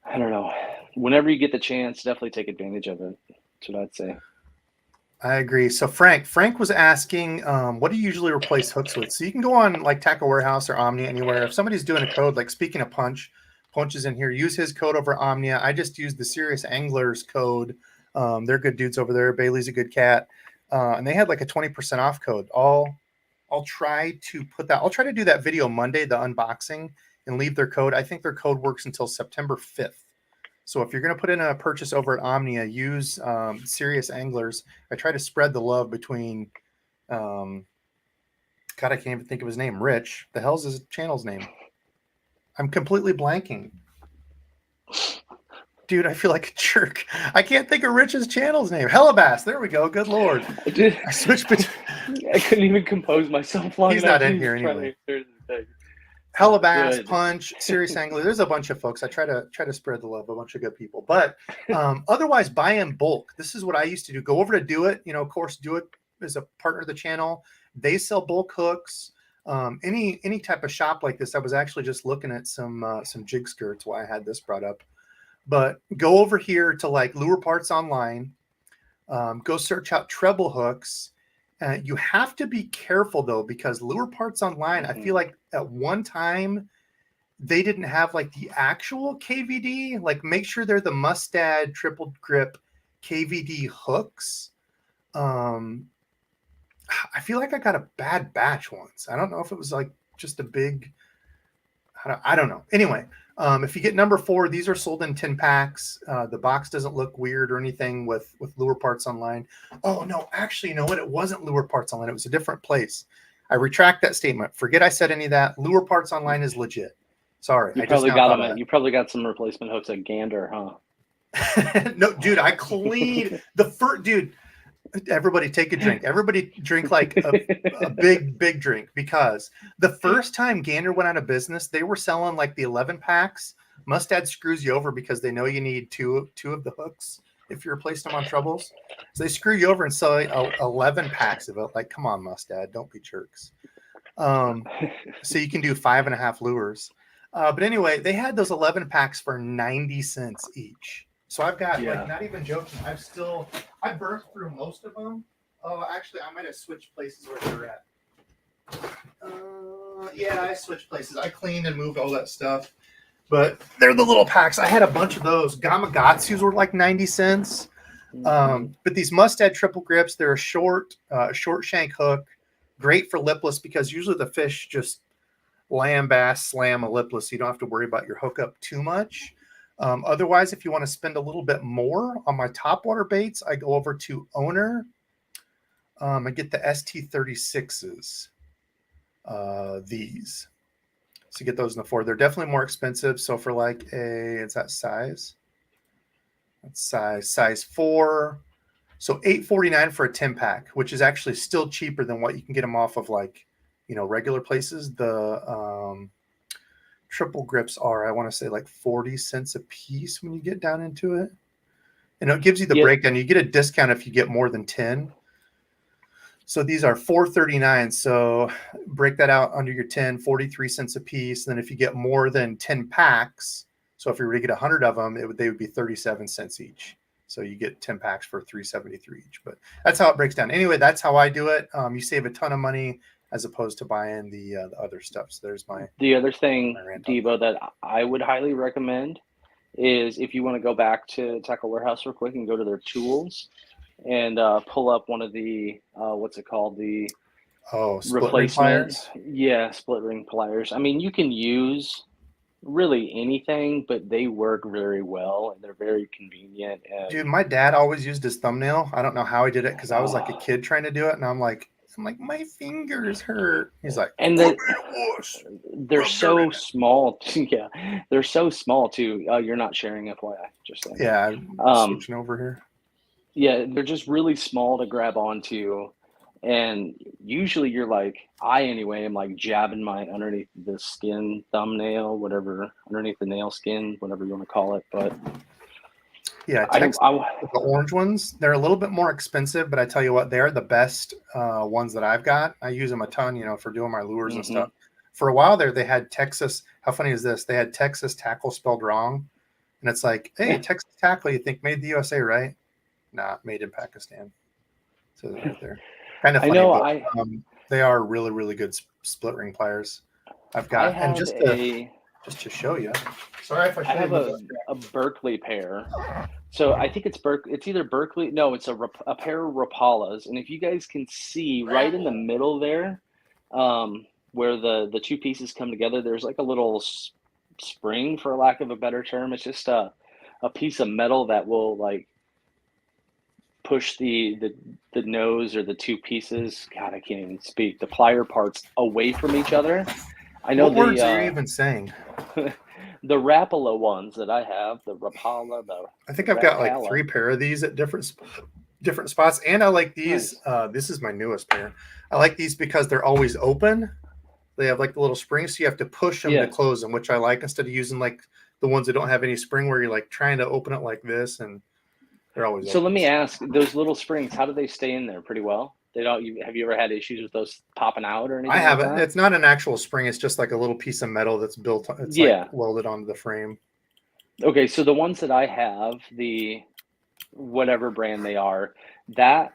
I don't know. Whenever you get the chance, definitely take advantage of it. That's what I'd say. I agree. So Frank was asking, what do you usually replace hooks with? So you can go on like Tackle Warehouse or Omnia anywhere. If somebody's doing a code, like speaking of Punch is in here, use his code over Omnia. I just use the Serious Anglers code. They're good dudes over there. Bailey's a good cat. And they had like a 20% off code. I'll try to put that. I'll try to do that video Monday, the unboxing, and leave their code. I think their code works until September 5th. So if you're going to put in a purchase over at Omnia, use Serious Anglers. I try to spread the love between God, I can't even think of his name. Rich. The hell's his channel's name? I'm completely blanking. Dude, I feel like a jerk. I can't think of Rich's channel's name. Hellabass. There we go. Good Lord. I switched between. I couldn't even compose myself long He's enough. not in here anyway. Good. Hellabass, Punch, Serious Angler. There's a bunch of folks. I try to spread the love. A bunch of good people. But otherwise, buy in bulk. This is what I used to do. Go over to Do It. Of course, Do It is a partner of the channel. They sell bulk hooks. Any type of shop like this. I was actually just looking at some jig skirts. Why I had this brought up. But go over here to like Lure Parts Online. Go search out treble hooks. You have to be careful though, because Lure Parts Online, I feel like at one time they didn't have like the actual KVD. Like make sure they're the Mustad triple grip KVD hooks. I feel like I got a bad batch once. I don't know if it was like just a big, I don't know. Anyway, if you get number 4, these are sold in 10 packs. The box doesn't look weird or anything with Lure Parts Online. Oh, no, actually, you know what? It wasn't Lure Parts Online. It was a different place. I retract that statement. Forget I said any of that. Lure Parts Online is legit. Sorry. You probably got them. You probably got some replacement hooks at Gander, huh? No, dude, I cleaned the first, dude. Everybody take a drink. Everybody drink like a big drink, because the first time Gander went out of business, they were selling like the 11 packs. Mustad screws you over because they know you need two of the hooks if you replace them on trebles. So they screw you over and sell 11 packs of it. Like, come on, Mustad, don't be jerks. So you can do 5.5 lures. But anyway, they had those 11 packs for 90 cents each. So I've got, like, not even joking, I burst through most of them. Oh, actually, I might have switched places where they're at. Yeah, I switched places. I cleaned and moved all that stuff. But they're the little packs. I had a bunch of those. Gamakatsus were like 90 cents. But these Mustad triple grips, they're a short shank hook. Great for lipless, because usually the fish just lamb, bass, slam a lipless. So you don't have to worry about your hookup too much. Otherwise, if you want to spend a little bit more on my topwater baits, I go over to Owner. I get the ST36s. These. So get those in the 4. They're definitely more expensive. So for like is that size? That's size 4. So $8.49 for a 10 pack, which is actually still cheaper than what you can get them off of, like, regular places. The triple grips are, I want to say, like 40 cents a piece when you get down into it. And it gives you the breakdown. You get a discount if you get more than 10. So these are $4.39. So break that out under your 10, 43 cents a piece. And then if you get more than 10 packs, so if you were to get 100 of them, they would be 37 cents each. So you get 10 packs for $3.73 each. But that's how it breaks down. Anyway, that's how I do it. You save a ton of money as opposed to buying the other stuff. So there's the other thing, Debo, that I would highly recommend is if you want to go back to Tackle Warehouse real quick and go to their tools and pull up one of the what's it called, the replacements. Yeah, split ring pliers. I mean, you can use really anything, but they work very well and they're very convenient. Dude, my dad always used his thumbnail. I don't know how he did it, because I was like a kid trying to do it, and I'm like, my fingers hurt. He's like, and they're so small. Yeah, they're so small too. You're not sharing, FYI. Just saying. Yeah, I'm switching over here. Yeah, they're just really small to grab onto, and usually you're like, I anyway am like jabbing mine underneath the skin, thumbnail, whatever, underneath the nail skin, whatever you want to call it. But yeah, the orange ones, they're a little bit more expensive, but I tell you what, they're the best ones that I've got. I use them a ton, for doing my lures and stuff. For a while there, they had Texas. How funny is this? They had Texas tackle spelled wrong. And it's like, hey, Texas tackle, you think made the USA, right? Nah, made in Pakistan. So they're right there. Kind of funny. I know, but, they are really, really good split ring pliers. I've got, and just to show you. Sorry if I have a Berkeley pair. So I think it's It's either Berkeley. No, it's a pair of Rapalas. And if you guys can see right in the middle there, where the two pieces come together, there's like a little spring, for lack of a better term. It's just a piece of metal that will, like, push the nose or the two pieces. God, I can't even speak. The plier parts away from each other. I know what words are you even saying? the Rapala ones that I have, the Rapala, I think I've got like 3 pair of these at different spots, and I like these. Nice. This is my newest pair. I like these because they're always open. They have like the little springs, so you have to push them to close them, which I like, instead of using like the ones that don't have any spring where you're like trying to open it like this, and they're always so open. Let me ask, those little springs, how do they stay in there pretty well? Have you ever had issues with those popping out or anything? I haven't. Like that? It's not an actual spring. It's just like a little piece of metal that's built. It's like welded onto the frame. Okay, so the ones that I have, the whatever brand they are, that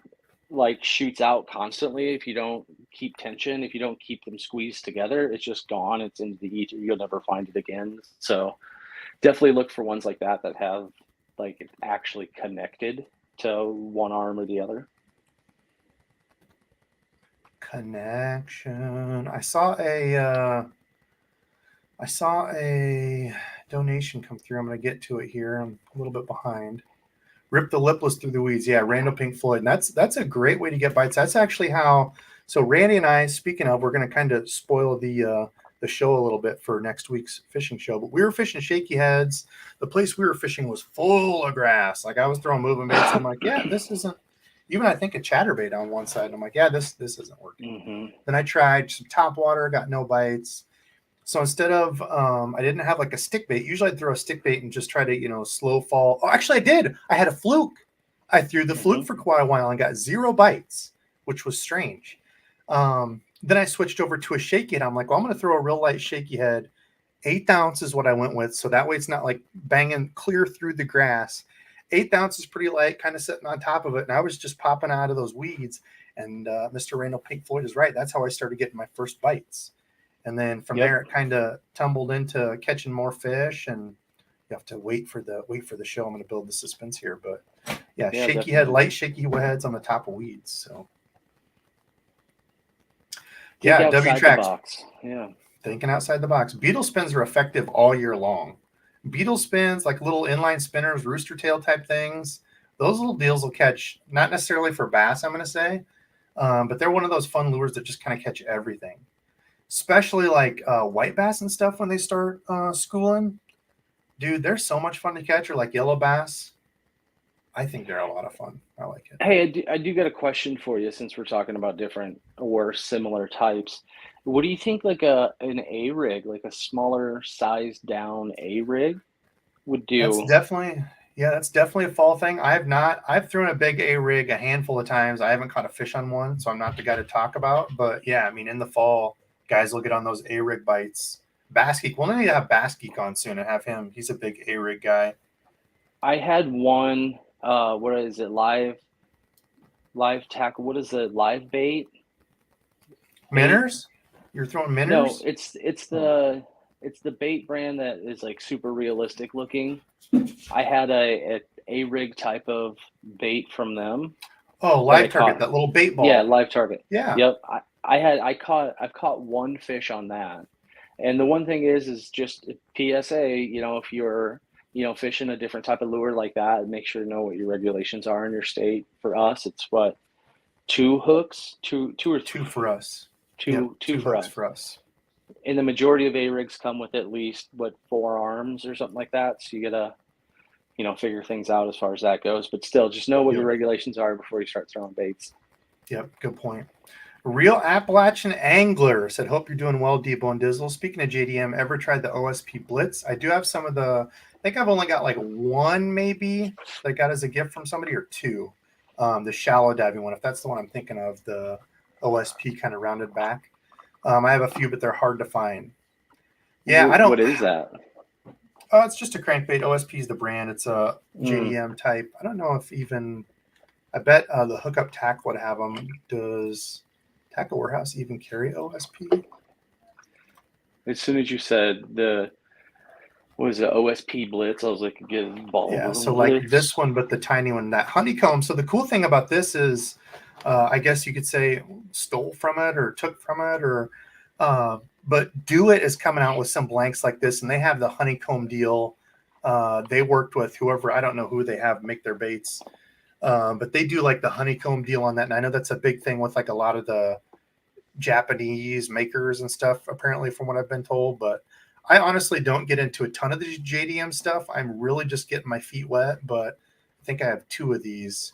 like shoots out constantly if you don't keep tension, if you don't keep them squeezed together, it's just gone. It's into the ether. You'll never find it again. So definitely look for ones like that have like it actually connected to one arm or the other. Connection. I saw a donation come through. I'm going to get to it here. I'm a little bit behind. Rip the lipless through the weeds. Yeah, Randall Pink Floyd. And that's a great way to get bites. That's actually how. So Randy and I, speaking of, we're going to kind of spoil the show a little bit for next week's fishing show. But we were fishing shaky heads. The place we were fishing was full of grass. Like I was throwing moving baits. I'm like, yeah, this isn't. Even I think a chatterbait on one side. I'm like, yeah, this isn't working. Mm-hmm. Then I tried some topwater, got no bites. So instead of, I didn't have like a stick bait. Usually I'd throw a stick bait and just try to, slow fall. Oh, actually I did. I had a fluke. I threw the fluke for quite a while and got 0 bites, which was strange. Then I switched over to a shaky head. I'm like, well, I'm going to throw a real light shaky head. 1/8 ounce is what I went with. So that way it's not like banging clear through the grass. 1/8 ounce is pretty light, kind of sitting on top of it. And I was just popping out of those weeds. And Mr. Randall Pink Floyd is right. That's how I started getting my first bites. And then from there, it kind of tumbled into catching more fish, and you have to wait for the show. I'm going to build the suspense here, but yeah, shaky definitely. head, light shaky heads on the top of weeds. So yeah, W tracks. Yeah, thinking outside the box. Beetle spins are effective all year long. Beetle spins, like little inline spinners, rooster tail type things. Those little deals will catch, not necessarily for bass, I'm going to say, but they're one of those fun lures that just kind of catch everything. Especially like white bass and stuff when they start schooling. Dude, they're so much fun to catch, or like yellow bass. I think they're a lot of fun. I like it. Hey, I do got a question for you since we're talking about different or similar types. What do you think like an A rig, like a smaller sized down A rig would do? That's definitely a fall thing. I've thrown a big A rig a handful of times. I haven't caught a fish on one, so I'm not the guy to talk about. But yeah, I mean, in the fall, guys will get on those A rig bites. Bass Geek. We'll need to have Bass Geek on soon and have him. He's a big A rig guy. I had one. What is it? Live tackle. What is it? Live bait. Minnows? You're throwing minnows? No, it's the bait brand that is like super realistic looking. I had a rig type of bait from them. Oh, live target, that little bait ball. Yeah, live target. Yeah. Yep. I've caught one fish on that. And the one thing is just PSA, if you're, fishing a different type of lure like that, make sure to know what your regulations are in your state. For us, it's what, 2 hooks, two or 2 for us. Two for us. And the majority of A rigs come with at least 4 arms or something like that. So you gotta, figure things out as far as that goes. But still, just know what your regulations are before you start throwing baits. Yep, good point. Real Appalachian Angler said, hope you're doing well, Debo and Dizzle. Speaking of JDM, ever tried the OSP Blitz? I do have some of I think I've only got like 1 maybe that I got as a gift from somebody, or 2. The shallow diving one, if that's the one I'm thinking of, the OSP kind of rounded back. I have a few, but they're hard to find. Yeah, I don't. What is that? It's just a crankbait. OSP is the brand. It's a JDM type. I don't know if even. I bet the hookup tack would have them. Does Tackle Warehouse even carry OSP? As soon as you said OSP Blitz, I was like, get involved. Yeah, so like this one, but the tiny one, that honeycomb. So the cool thing about this is, I guess you could say stole from it or took from it, or but Do It is coming out with some blanks like this, and they have the honeycomb deal. They worked with whoever, I don't know who they have make their baits. But they do like the honeycomb deal on that. And I know that's a big thing with like a lot of the Japanese makers and stuff, apparently, from what I've been told. But I honestly don't get into a ton of the JDM stuff. I'm really just getting my feet wet, but I think I have 2 of these.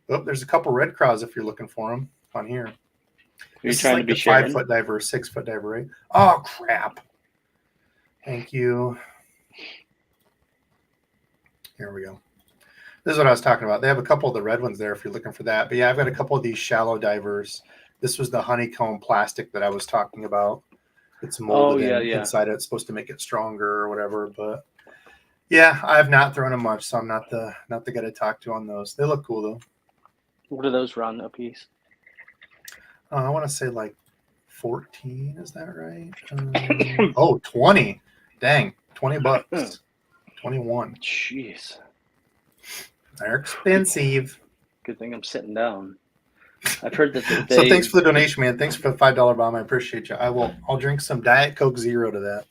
Oh, there's a couple red craws if you're looking for them on here. You're This trying is like to be the sharing? 5-foot diver, 6-foot diver, right? Oh, crap. Thank you. Here we go. This is what I was talking about. They have a couple of the red ones there if you're looking for that. But yeah, I've got a couple of these shallow divers. This was the honeycomb plastic that I was talking about. It's molded inside it. It's supposed to make it stronger or whatever. But yeah, I've not thrown them much, so I'm not the guy to talk to on those. They look cool though. What do those run a piece? I want to say like 14. Is that right? 20. Dang, $20. 21. Jeez. They're expensive. Good thing I'm sitting down. I've heard that So thanks for the donation, man. Thanks for the $5 bomb. I appreciate you. I'll drink some Diet Coke Zero to that.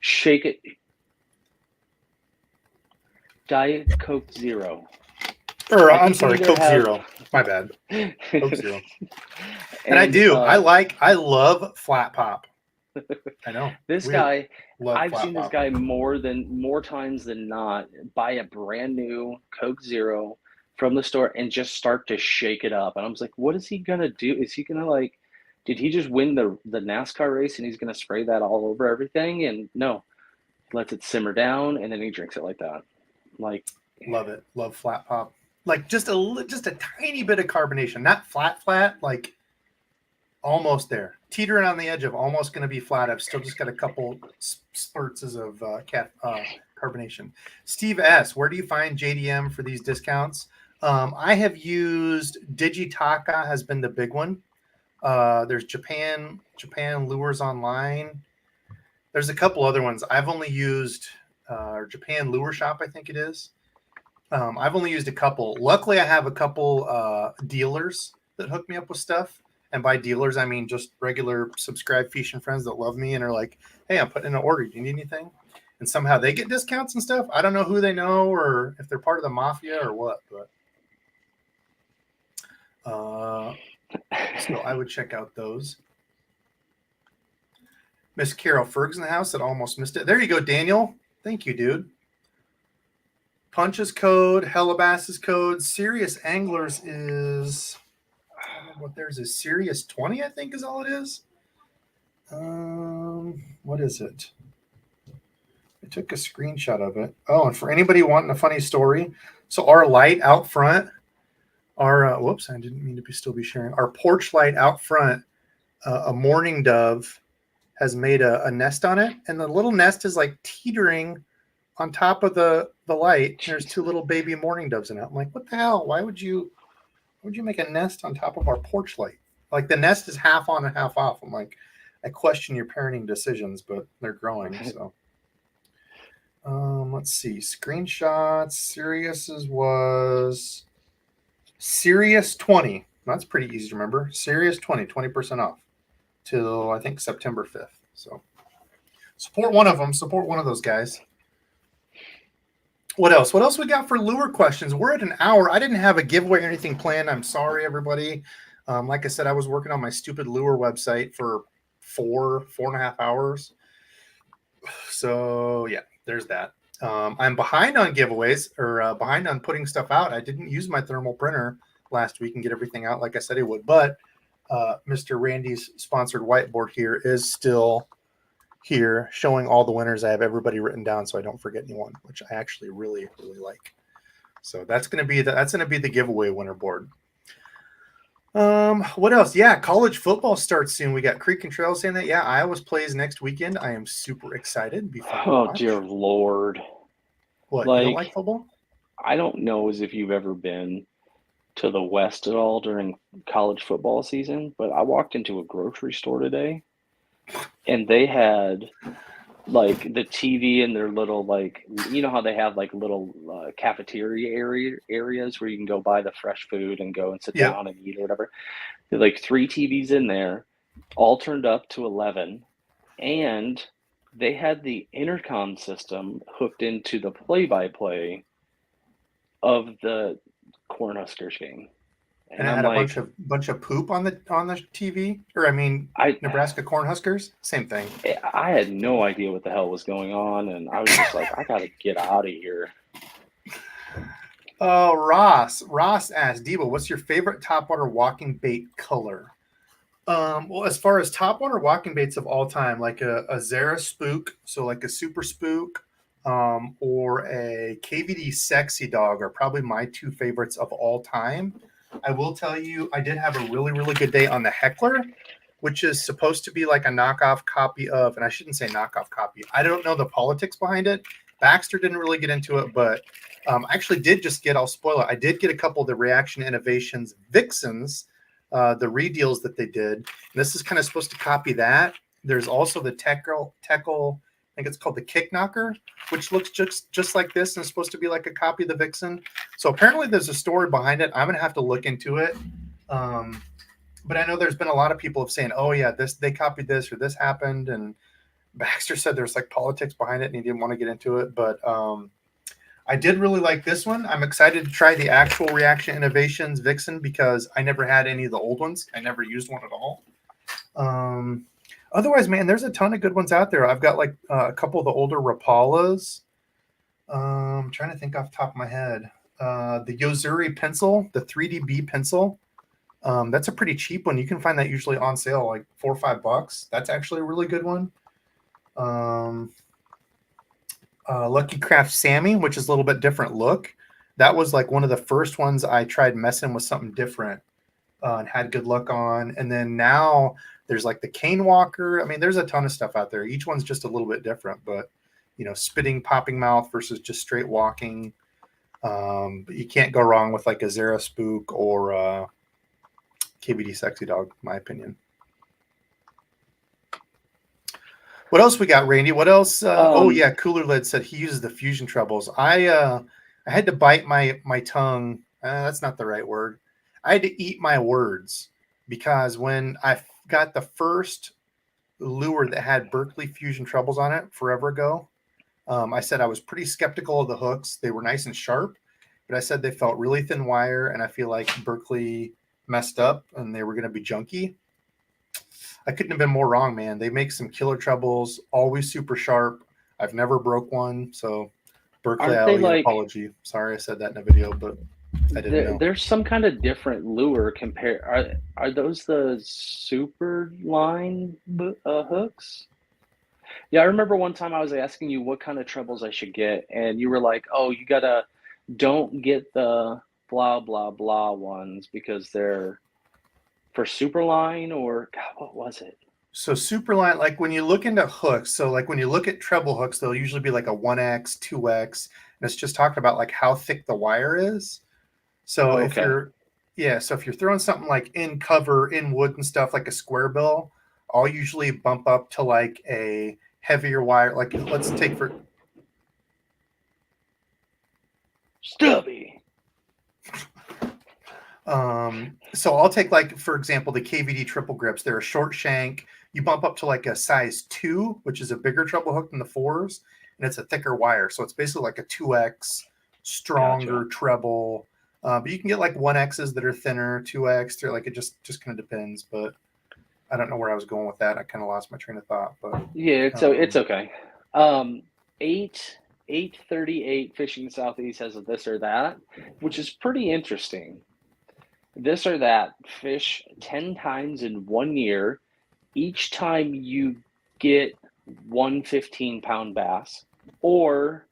Shake it. Diet Coke Zero. I'm sorry, Coke Zero. My bad. Coke Zero. And I do. I love Flat Pop. I know. This guy, I've seen Pop. this guy more times than not buy a brand new Coke Zero from the store and just start to shake it up. And I was like, what is he gonna do? Is he gonna did he just win the NASCAR race and he's gonna spray that all over everything? And no, lets it simmer down and then he drinks it like that. Love it. Love Flat Pop. Like just a tiny bit of carbonation, not flat, like almost there. Teetering on the edge of almost going to be flat. I've still just got a couple spurts of carbonation. Steve S., where do you find JDM for these discounts? I have used Digitaka has been the big one. There's Japan Lures Online. There's a couple other ones. I've only used Japan Lure Shop, I think it is. I've only used a couple. Luckily, I have a couple dealers that hook me up with stuff. And by dealers, I mean just regular subscribed Fishing friends that love me and are like, hey, I'm putting in an order. Do you need anything? And somehow they get discounts and stuff. I don't know who they know or if they're part of the Mafia or what, but so I would check out those. Miss Carol Ferg's in the house that almost missed it. There you go, Daniel. Thank you, dude. Punch's code, Hellabass's code, Serious Anglers is, I don't know what theirs is. Serious 20, I think is all it is. What is it? I took a screenshot of it. Oh, and for anybody wanting a funny story, so our light out front, whoops, I didn't mean to still be sharing. Our porch light out front, a mourning dove has made a nest on it, and the little nest is like teetering on top of the light. There's 2 little baby mourning doves in it. I'm like, what the hell? Why would you make a nest on top of our porch light? Like the nest is half on and half off. I'm like, I question your parenting decisions, but they're growing. So, let's see. Screenshots. Sirius's was Sirius 20. That's pretty easy to remember. Sirius 20, 20% off till I think September 5th. So support one of them. Support one of those guys. What else? What else we got for lure questions? We're at an hour. I didn't have a giveaway or anything planned. I'm sorry, everybody. Like I said, I was working on my stupid lure website for 4.5 hours. So yeah, there's that. I'm behind on giveaways or behind on putting stuff out. I didn't use my thermal printer last week and get everything out like I said I would. But Mr. Randy's sponsored whiteboard here is still here showing all the winners. I have everybody written down so I don't forget anyone, which I actually really, really like. So that's going to be the giveaway winner board. What else? Yeah, college football starts soon. We got Creek and Trail saying that. Yeah, Iowa's plays next weekend. I am super excited. Oh, dear Lord. What, you don't like football? I don't know as if you've ever been to the West at all during college football season, but I walked into a grocery store today and they had like the TV in their little, like, you know how they have like little cafeteria areas where you can go buy the fresh food and go and sit down and eat or whatever. There are like 3 TVs in there, all turned up to 11, and they had the intercom system hooked into the play-by-play of the Cornhuskers game. And it I'm had a like, bunch of poop on the TV, or I mean, I Nebraska Cornhuskers, same thing. I had no idea what the hell was going on, and I was just like, I gotta get out of here. Oh, Ross asked, Debo, what's your favorite topwater walking bait color? Well, as far as topwater walking baits of all time, like a Zara Spook, so like a Super Spook, or a KVD Sexy Dog are probably my two favorites of all time. I will tell you, I did have a really, really good day on the Heckler, which is supposed to be like a knockoff copy of, and I shouldn't say knockoff copy. I don't know the politics behind it. Baxter didn't really get into it, but I actually did just get, I'll spoil it, I did get a couple of the Reaction Innovations Vixens, the redeals that they did. And this is kind of supposed to copy that. There's also the Teckle, I think it's called the Kick Knocker, which looks just like this and is supposed to be like a copy of the Vixen. So apparently there's a story behind it. I'm going to have to look into it. But I know there's been a lot of people of saying, oh yeah, they copied this or this happened. And Baxter said there's like politics behind it and he didn't want to get into it. But I did really like this one. I'm excited to try the actual Reaction Innovations Vixen because I never had any of the old ones. I never used one at all. Otherwise, man, there's a ton of good ones out there. I've got like a couple of the older Rapalas. I'm trying to think off the top of my head. The Yozuri pencil, the 3DB pencil. That's a pretty cheap one. You can find that usually on sale, like $4 or $5. That's actually a really good one. Lucky Craft Sammy, which is a little bit different look. That was like one of the first ones I tried messing with something different and had good luck on. And then now there's like the Cane Walker. I mean, there's a ton of stuff out there. Each one's just a little bit different, but you know, spitting, popping mouth versus just straight walking. But you can't go wrong with like a Zara Spook or KVD Sexy Dog, in my opinion. What else we got, Randy? What else? Oh yeah, Cooler Lid said he uses the Fusion Trebles. I had to bite my tongue. That's not the right word. I had to eat my words because when I got the first lure that had Berkeley Fusion Trebles on it forever ago, I said I was pretty skeptical of the hooks. They were nice and sharp, but I said they felt really thin wire, and I feel like Berkeley messed up and they were going to be junky. I couldn't have been more wrong, man. They make some killer trebles, always super sharp. I've never broke one, so Berkeley, I owe you an apology. Sorry I said that in a video, but I didn't know. There's some kind of different lure are those the super line hooks? Yeah, I remember one time I was asking you what kind of trebles I should get, and you were like, "Oh, you don't get the blah blah blah ones because they're for Superline," or God, what was it? So Superline, like when you look into hooks, so like when you look at treble hooks, they'll usually be like a 1X, 2X, and it's just talking about like how thick the wire is. So if you're throwing something like in cover, in wood and stuff, like a square bill, I'll usually bump up to like a heavier wire. Like let's take for Stubby. So I'll take like, for example, the KVD triple grips. They're a short shank. You bump up to like a size 2, which is a bigger treble hook than the 4s, and it's a thicker wire. So it's basically like a 2X stronger treble. But you can get like 1Xs that are thinner, 2X. Like it just kind of depends. But I don't know where I was going with that. I kind of lost my train of thought. But yeah, it's okay. 838 Fishing Southeast has a this or that, which is pretty interesting. This or that, fish 10 times in 1 year. Each time you get 1 15-pound bass, or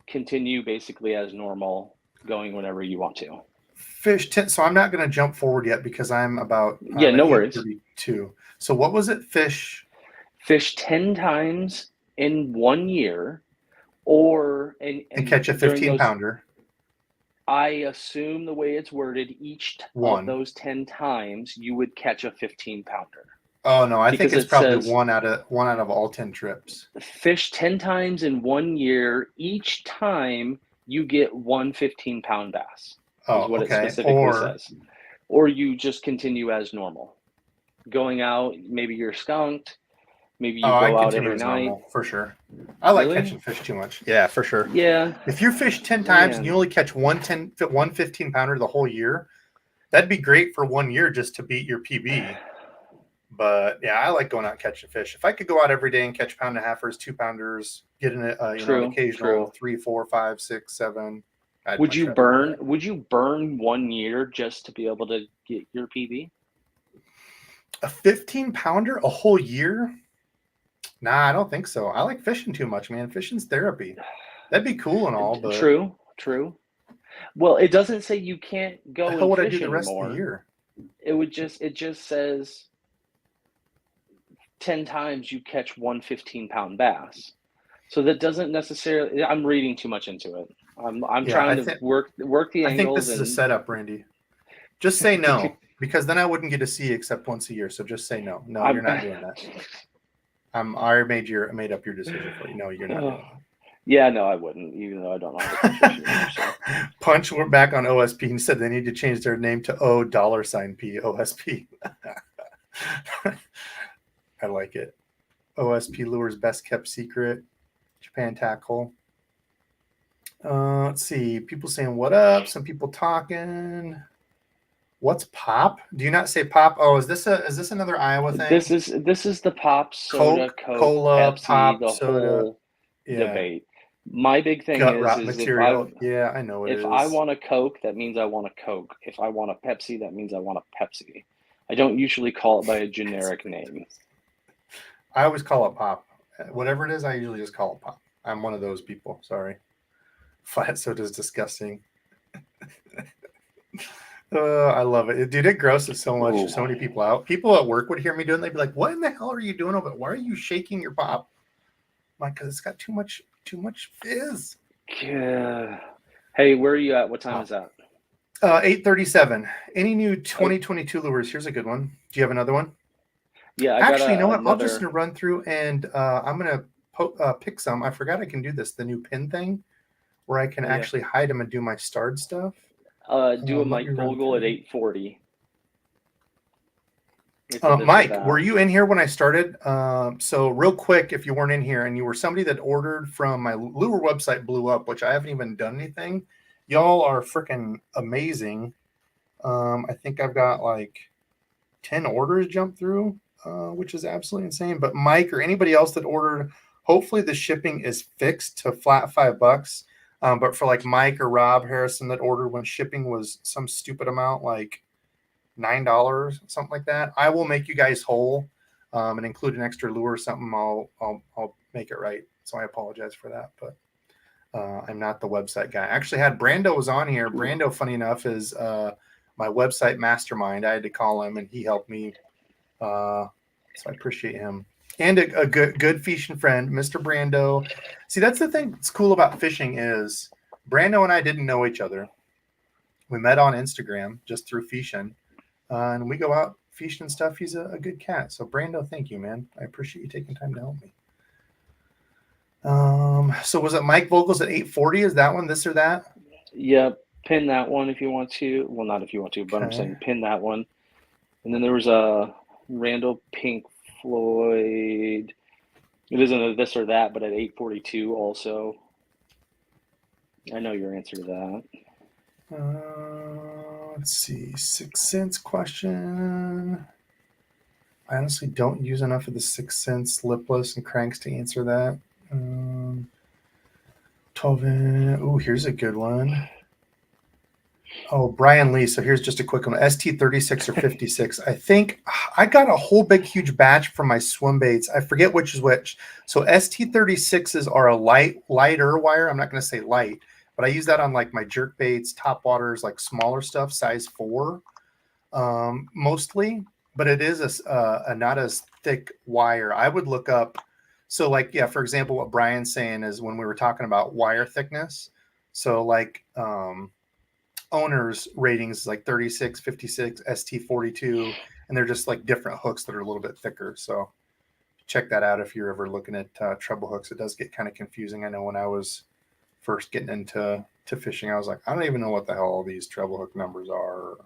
continue basically as normal, going whenever you want to. Fish 10. So I'm not going to jump forward yet because I'm no worries. 32. So what was it? Fish 10 times in 1 year, or and catch a 15-pounder. I assume the way it's worded, each of those 10 times you would catch a 15-pounder. Oh no, I think it's probably one out of all 10 trips. Fish 10 times in 1 year. Each time you get 1 15-pound bass. Oh, is what okay. It specifically says. Or you just continue as normal. Going out, maybe you're skunked. Maybe Oh, you I go out continue every as night. normal for sure. I like Really? catching fish too much. Yeah, for sure. Yeah. If you fish 10 times and Man. you only catch one 15 pounder the whole year, that'd be great for 1 year just to beat your PB. But yeah, I like going out and catching fish. If I could go out every day and catch pound and a halfers, 2 pounders, get an an occasional 3, 4, 5, 6, 7, I'd Would much you rather do burn? that. Would you burn 1 year just to be able to get your PB? A 15 pounder a whole year? Nah, I don't think so. I like fishing too much, man. Fishing's therapy. That'd be cool and all, but True. True. Well, it doesn't say you can't the go hell and would I do fish the rest of the anymore. year? It just says 10 times you catch one 15-pound bass. So that doesn't necessarily. I'm reading too much into it. I'm Yeah, trying to work the I think angles this is a and setup, Randy. Just say no, because then I wouldn't get to see you except once a year. So just say no. No, you're I'm. not doing that. I made up your decision for you. No, you're not doing that. Yeah, no, I wouldn't, even though I don't know how to catch fish anymore. So. Punch went back on OSP and said they need to change their name to $P OSP. I like it. OSP Lures Best Kept Secret. Japan Tackle. Let's see. People saying what up? Some people talking. What's pop? Do you not say pop? Oh, is this another Iowa thing? This is the pop, soda, Coke, Cola, Pepsi, pop, the soda. whole debate. My big thing Gut is rot if material. Yeah, I know it is. if I want a Coke, that means I want a Coke. If I want a Pepsi, that means I want a Pepsi. I don't usually call it by a generic name. I always call it pop. Whatever it is, I usually just call it pop. I'm one of those people. Sorry. Flat soda is disgusting. I love it. Dude, it grosses so much. Ooh. So many people out. People at work would hear me doing it. They'd be like, what in the hell are you doing over it? Why are you shaking your pop? I'm like, because it's got too much fizz. Yeah. Hey, where are you at? What time is that? 8:37. Any new 2022 lures? Here's a good one. Do you have another one? Yeah, Actually, you know what? I'll just run through and I'm gonna pick some. I forgot I can do this. The new pin thing, where I can actually hide them and do my starred stuff. Do a Mike Vogel at 840. Mike, were you in here when I started? So real quick, if you weren't in here and you were somebody that ordered from my lure website blew up, which I haven't even done anything. Y'all are freaking amazing. I think I've got like 10 orders jump through, which is absolutely insane. But Mike or anybody else that ordered, hopefully the shipping is fixed to flat $5. But for like Mike or Rob Harrison that ordered when shipping was some stupid amount, like $9, something like that, I will make you guys whole and include an extra lure or something. I'll make it right. So I apologize for that, but I'm not the website guy. I actually had Brando was on here. Brando, funny enough, is my website mastermind. I had to call him and he helped me. So I appreciate him. And a good fishing friend, Mr. Brando. See, that's the thing that's cool about fishing is Brando and I didn't know each other. We met on Instagram just through fishing. And we go out fishing and stuff. He's a good cat. So Brando, thank you, man. I appreciate you taking time to help me. So was it Mike Vogel's at 840? Is that one this or that? Yeah, pin that one if you want to. Well, not if you want to, but I'm saying pin that one. And then there was a Randall Pink Floyd. It isn't a this or that, but at 842 also. I know your answer to that. Let's see. 6 cents question. I honestly don't use enough of the 6 cents lipless and cranks to answer that. 12 in. Ooh, here's a good one. Oh, Brian Lee. So here's just a quick one. ST36 or 56. I think I got a whole big, huge batch from my swim baits. I forget which is which. So ST36s are a lighter wire. I'm not going to say light, but I use that on like my jerkbaits, topwaters, like smaller stuff, size 4, mostly. But it is a not as thick wire. I would look up. So like, yeah, for example, what Brian's saying is when we were talking about wire thickness. So like, owners ratings like 36, 56, ST42, and they're just like different hooks that are a little bit thicker. So check that out if you're ever looking at treble hooks. It does get kind of confusing. I know when I was first getting into fishing, I was like, I don't even know what the hell all these treble hook numbers are.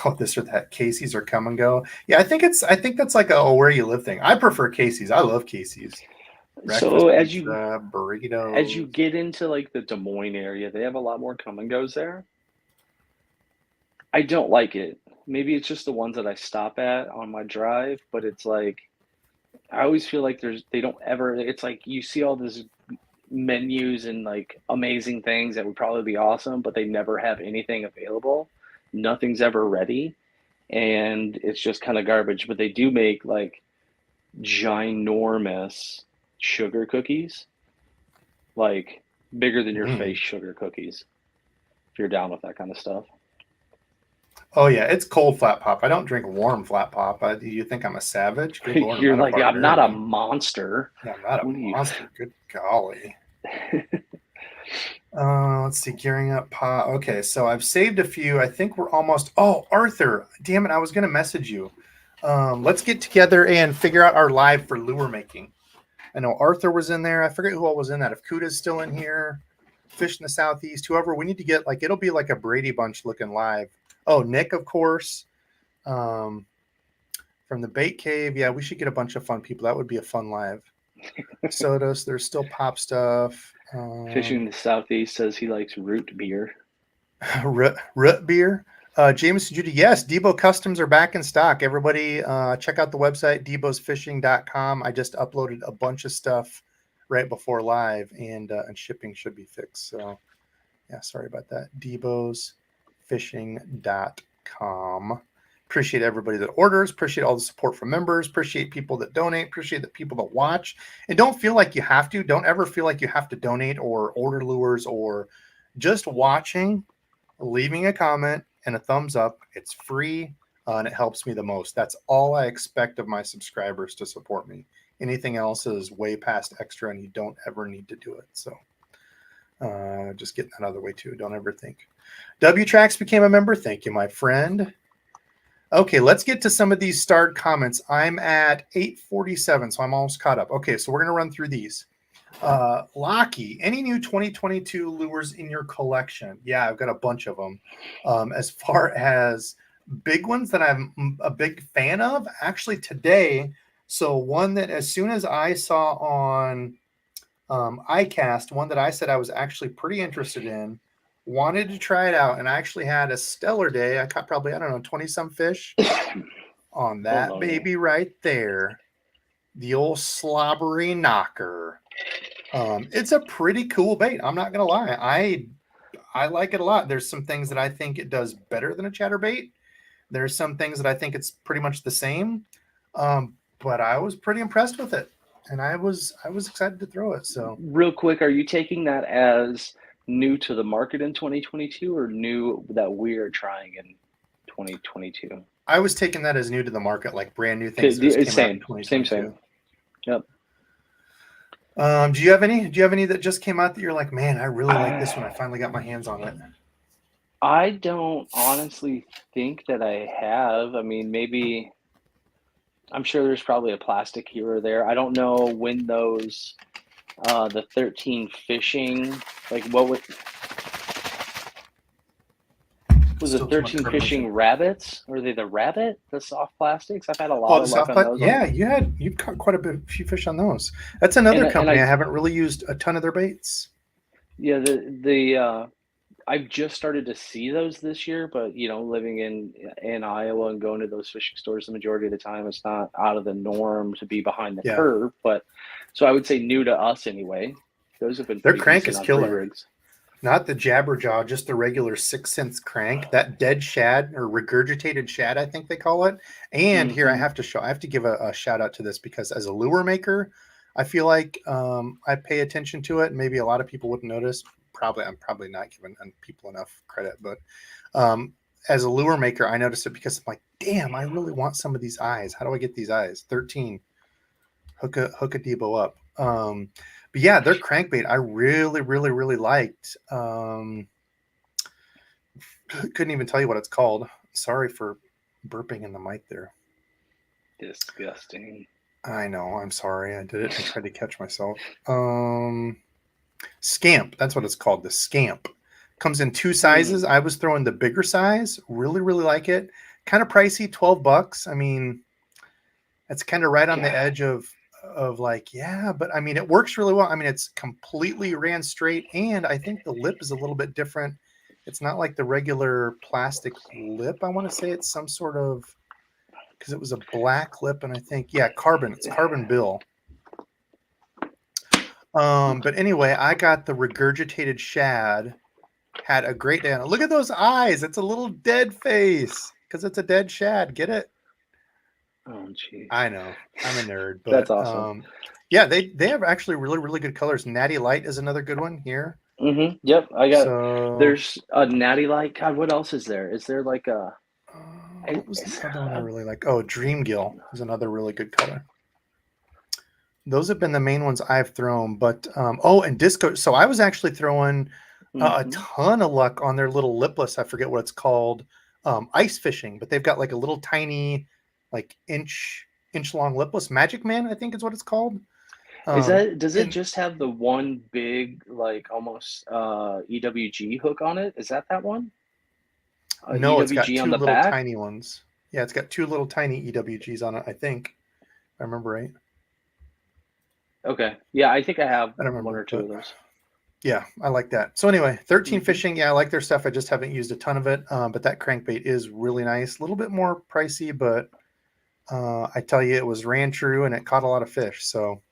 Oh, this or that. Casey's or Come and Go. Yeah, I think that's like a where you live thing. I prefer Casey's. I love Casey's. Breakfast So pizza, as you burritos. get into like the Des Moines area, they have a lot more come and goes there. I don't like it. Maybe it's just the ones that I stop at on my drive, but it's like I always feel like they don't ever, it's like you see all these menus and like amazing things that would probably be awesome, but they never have anything available. Nothing's ever ready, and it's just kind of garbage. But they do make like ginormous sugar cookies, like bigger than your face sugar cookies, if you're down with that kind of stuff. Oh yeah, it's cold flat pop. I don't drink warm flat pop. Do you think I'm a savage? Good Lord, I'm You're not a like, I'm not a barbarian. monster. Yeah, I'm not a What are you? monster. Good golly. Let's see, gearing up pot. Okay, so I've saved a few. I think we're almost. Oh, Arthur, damn it! I was gonna message you. Let's get together and figure out our live for lure making. I know Arthur was in there. I forget who all was in that. If Cuda's still in here, Fish in the Southeast, whoever. We need to get like it'll be like a Brady Bunch looking live. Oh, Nick, of course. From the Bait Cave. Yeah, we should get a bunch of fun people. That would be a fun live. Sodas. There's still pop stuff. Fishing in the Southeast says he likes root beer. root beer. Jameson Judy, yes, Debo Customs are back in stock. Everybody, check out the website, debosfishing.com. I just uploaded a bunch of stuff right before live, and shipping should be fixed. So, yeah, sorry about that. debosfishing.com. Appreciate everybody that orders. Appreciate all the support from members. Appreciate people that donate. Appreciate the people that watch. And don't feel like you have to. Don't ever feel like you have to donate or order lures or just watching, leaving a comment and a thumbs up. It's free and it helps me the most. That's all I expect of my subscribers to support me. Anything else is way past extra and you don't ever need to do it. So just getting that out of the way too. Don't ever think. W-Trax became a member. Thank you, my friend. Okay, let's get to some of these starred comments. I'm at 847, so I'm almost caught up. Okay, so we're going to run through these. Lockie, any new 2022 lures in your collection? Yeah, I've got a bunch of them. As far as big ones that I'm a big fan of, actually today, so one that as soon as I saw on iCast, one that I said I was actually pretty interested in, wanted to try it out, and I actually had a stellar day. I caught probably, I don't know, 20-some fish on that baby right there. The old slobbery knocker. It's a pretty cool bait. I'm not gonna lie. I like it a lot. There's some things that I think it does better than a chatterbait. There's some things that I think it's pretty much the same. But I was pretty impressed with it, and I was excited to throw it. So real quick, are you taking that as new to the market in 2022 or new that we are trying in 2022? I was taking that as new to the market, like brand new things that just came out in 2022. Same. Yep. Do you have any? Do you have any that just came out that you're like, man, I really like this one. I finally got my hands on it. I don't honestly think that I have. I mean, maybe I'm sure there's probably a plastic here or there. I don't know when those the 13 fishing, like what was it 13 fishing rabbits? Are they the rabbit? The soft plastics? I've had a lot of luck on those. Yeah, you've caught quite a few fish on those. That's another company I haven't really used a ton of their baits. Yeah, I've just started to see those this year, but you know, living in Iowa and going to those fishing stores the majority of the time, it's not out of the norm to be behind the curve. But so I would say new to us anyway. Those have been their crank is killer. Not the Jabberjaw, just the regular 6 cents crank. That dead shad or regurgitated shad, I think they call it. And here I have to give a shout out to this because as a lure maker, I feel like I pay attention to it. Maybe a lot of people wouldn't notice. I'm probably not giving people enough credit, but as a lure maker, I noticed it because I'm like, damn, I really want some of these eyes. How do I get these eyes? 13. Hook a Debo up. But yeah, their crankbait I really, really, really liked. Couldn't even tell you what it's called. Sorry for burping in the mic there. Disgusting. I know. I'm sorry. I did it. I tried to catch myself. Scamp. That's what it's called. The Scamp. Comes in 2 sizes. I was throwing the bigger size. Really, really like it. Kind of pricey, $12. I mean, that's kind of right on the edge of like, yeah, but I mean, it works really well. I mean, it's completely ran straight, and I think the lip is a little bit different. It's not like the regular plastic lip. I want to say it's some sort of, because it was a black lip, and I think, yeah, carbon. It's carbon bill. But anyway, I got the regurgitated shad. Had a great day on it. Look at those eyes. It's a little dead face because it's a dead shad. Get it? Oh, geez. I know. I'm a nerd, but that's awesome. Yeah, they have actually really, really good colors. Natty Light is another good one here. Yep, I got. So there's a Natty Light. God, what else is there? Is there like a? What was the other one I really like? Oh, Dream Gill is another really good color. Those have been the main ones I've thrown, but and Disco. So I was actually throwing a ton of luck on their little lipless. I forget what it's called. Ice fishing, but they've got like a little tiny, like inch long lipless. Magic Man, I think is what it's called. Is that, does it just have the one big, like almost EWG hook on it? Is that one? No, EWG it's got 2 on the little back? tiny ones. Yeah, it's got 2 little tiny EWGs on it, I think. If I remember right. Okay. Yeah, I think I have I don't remember, 1 or 2 of those. Yeah, I like that. So anyway, 13 Fishing. Yeah, I like their stuff. I just haven't used a ton of it. But that crankbait is really nice. A little bit more pricey, but I tell you, it was ran true and it caught a lot of fish. So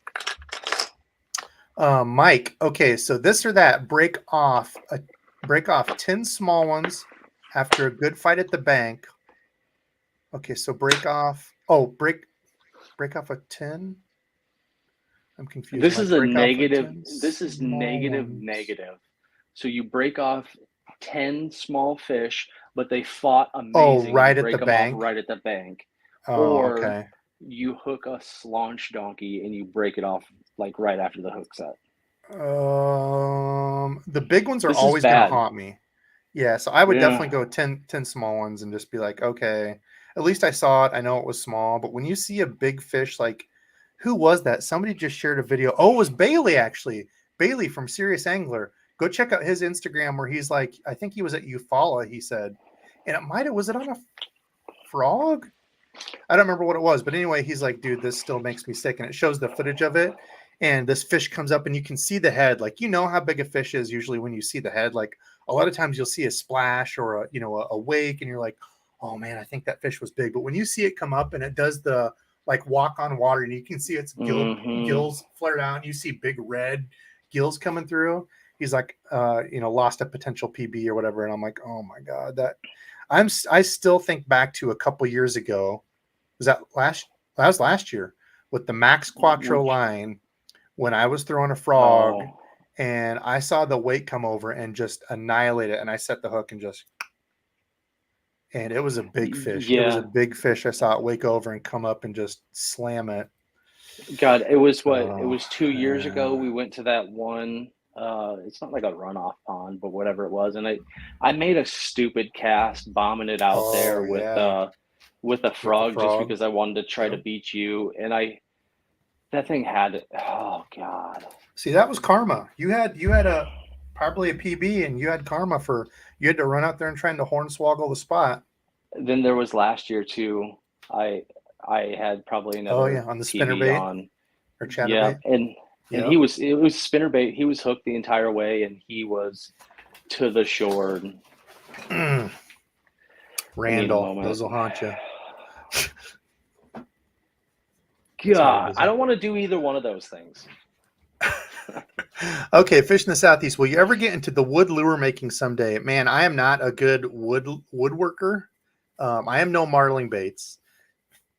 Mike, okay, so this or that, break off 10 small ones after a good fight at the bank. Okay, so break off a 10. I'm confused. This is a negative. This is negative. So you break off 10 small fish, but they fought amazing. Right at break the them bank. off right at the bank. Or okay. You hook a slaunch donkey and you break it off like right after the hook set. The big ones are always going to haunt me. Yeah, so I would definitely go 10 small ones and just be like, okay, at least I saw it. I know it was small, but when you see a big fish, like, who was that? Somebody just shared a video. Oh, it was Bailey, actually. Bailey from Serious Angler. Go check out his Instagram where he's like, I think he was at Eufaula, he said. And was it on a frog? I don't remember what it was, but anyway, he's like, dude, this still makes me sick. And it shows the footage of it. And this fish comes up and you can see the head. Like, you know how big a fish is usually when you see the head. Like, a lot of times you'll see a splash or a wake and you're like, oh man, I think that fish was big. But when you see it come up and it does the like walk on water and you can see its gills flared out and you see big red gills coming through, he's like, lost a potential PB or whatever. And I'm like, oh my God, I still think back to a couple years ago. That was last year with the Max Quattro line when I was throwing a frog and I saw the weight come over and just annihilate it. And I set the hook and it was a big fish. Yeah. It was a big fish. I saw it wake over and come up and just slam it. God, it was it was 2 years ago. We went to that one. It's not like a runoff pond, but whatever it was. And I made a stupid cast bombing it out there with a frog just because I wanted to try to beat you. And that thing had, oh God. See, that was karma. You had probably a PB and you had karma you had to run out there and trying to hornswoggle the spot. Then there was last year too. I had probably another on the PB spinnerbait on or chatterbait. And it was spinnerbait. He was hooked the entire way and he was to the shore. Randall, those will haunt you. God, I don't want to do either one of those things. Okay, Fish in the Southeast. Will you ever get into the wood lure making someday? Man, I am not a good woodworker. I am no Marling Baits.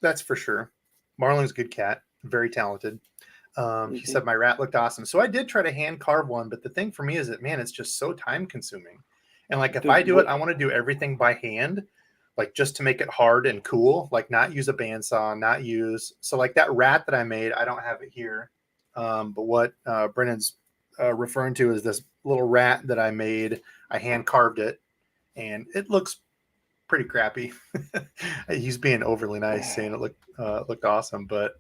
That's for sure. Marling's a good cat. Very talented. He said my rat looked awesome. So I did try to hand carve one, but the thing for me is that, man, it's just so time consuming. And like, if I do it, I want to do everything by hand, like just to make it hard and cool, like not use a bandsaw, so like that rat that I made, I don't have it here. But what Brennan's referring to is this little rat that I made. I hand carved it and it looks pretty crappy. He's being overly nice saying it looked awesome, but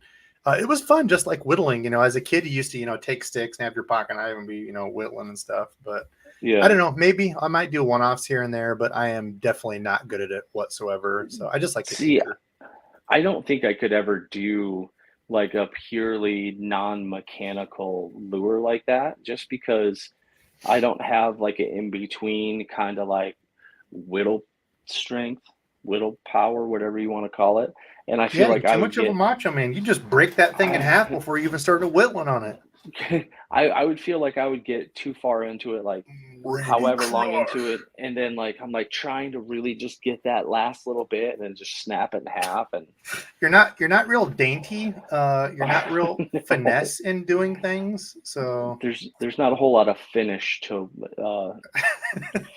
it was fun, just like whittling. As a kid, you used to, take sticks and have your pocket knife and be, whittling and stuff. But Yeah. I don't know. Maybe I might do one-offs here and there, but I am definitely not good at it whatsoever. So I just like to See, tinker. I don't think I could ever do like a purely non-mechanical lure like that, just because I don't have like an in-between kind of like whittle strength, whittle power, whatever you want to call it. And I feel Yeah, you're like I too would much of a get, macho man. You just break that thing in half I, before you even started whittling on it. I would feel like I would get too far into it, like Ready, however long crush. into it, and then like I'm like trying to really just get that last little bit and then just snap it in half and You're not real dainty. You're not real no, finesse in doing things. So, there's not a whole lot of finish to uh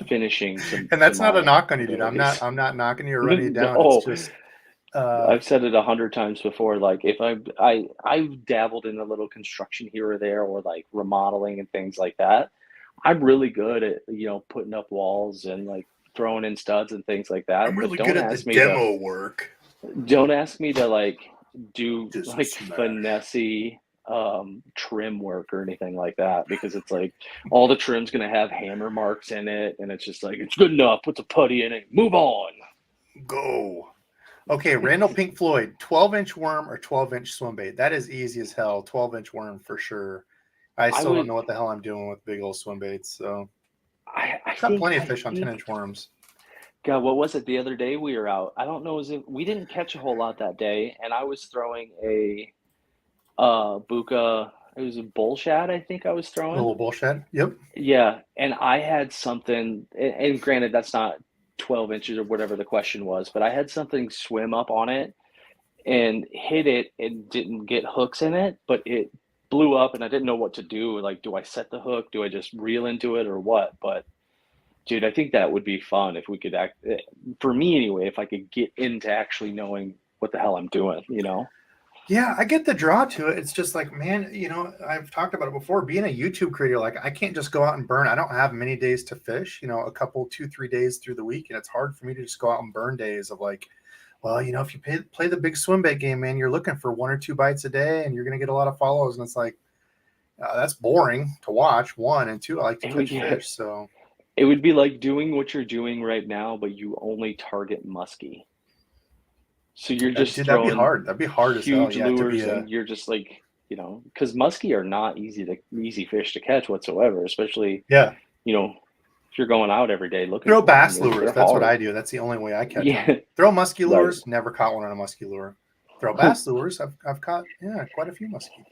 finishing and to that's not a my knock on you, dude. I'm not. abilities. I'm not knocking you or running you down. It's No, just, I've said it 100 times before. Like if I've dabbled in a little construction here or there, or like remodeling and things like that. I'm really good at putting up walls and like throwing in studs and things like I'm that. But really good at the demo work. don't ask me to like do Dizzle like smash. finessey trim work or anything like that, because it's like all the trim's gonna have hammer marks in it, and it's just like it's good enough. Put the putty in it. Move on. Go. Okay, Randall Pink Floyd, 12-inch worm or 12-inch swim bait. That is easy as hell. 12-inch worm for sure. I I still don't would. know what the hell I'm doing with big old swim baits. So I caught think. plenty of I fish on think. 10-inch worms. God, what was it the other day we were out? I don't know. Was it? We didn't catch a whole lot that day, and I was throwing a buka. It was a bull shad, I think I was A throwing. little bullshit. Yep. Yeah, and I had something, and granted, that's not 12 inches or whatever the question was, but I had something swim up on it and hit it and didn't get hooks in it, but it blew up and I didn't know what to do. Like, do I set the hook? Do I just reel into it or what? But dude, I think that would be fun if we could for me anyway, if I could get into actually knowing what the hell I'm doing. Yeah, I get the draw to it. It's just like, man, I've talked about it before. Being a YouTube creator, like I can't just go out and burn. I don't have many days to fish, a couple, 2, 3 days through the week. And it's hard for me to just go out and burn days of like, well, if you play the big swim bait game, man, you're looking for 1 or 2 bites a day and you're going to get a lot of follows. And it's like, that's boring to watch. 1 and 2, I like to It would, catch yeah, fish. So, it would be like doing what you're doing right now, but you only target muskie. So you're just dude, that'd be throwing hard. That'd be hard as hell. huge Yeah, to be lures a, and you're just like, because muskie are not easy fish to catch whatsoever, especially, yeah. if you're going out every day looking Throw for them. bass They're, lures. they're That's what I hard. do. That's the only way I catch them. Yeah, Throw musky right. lures. Never caught one on a musky lure. Throw bass lures. I've caught, quite a few musky.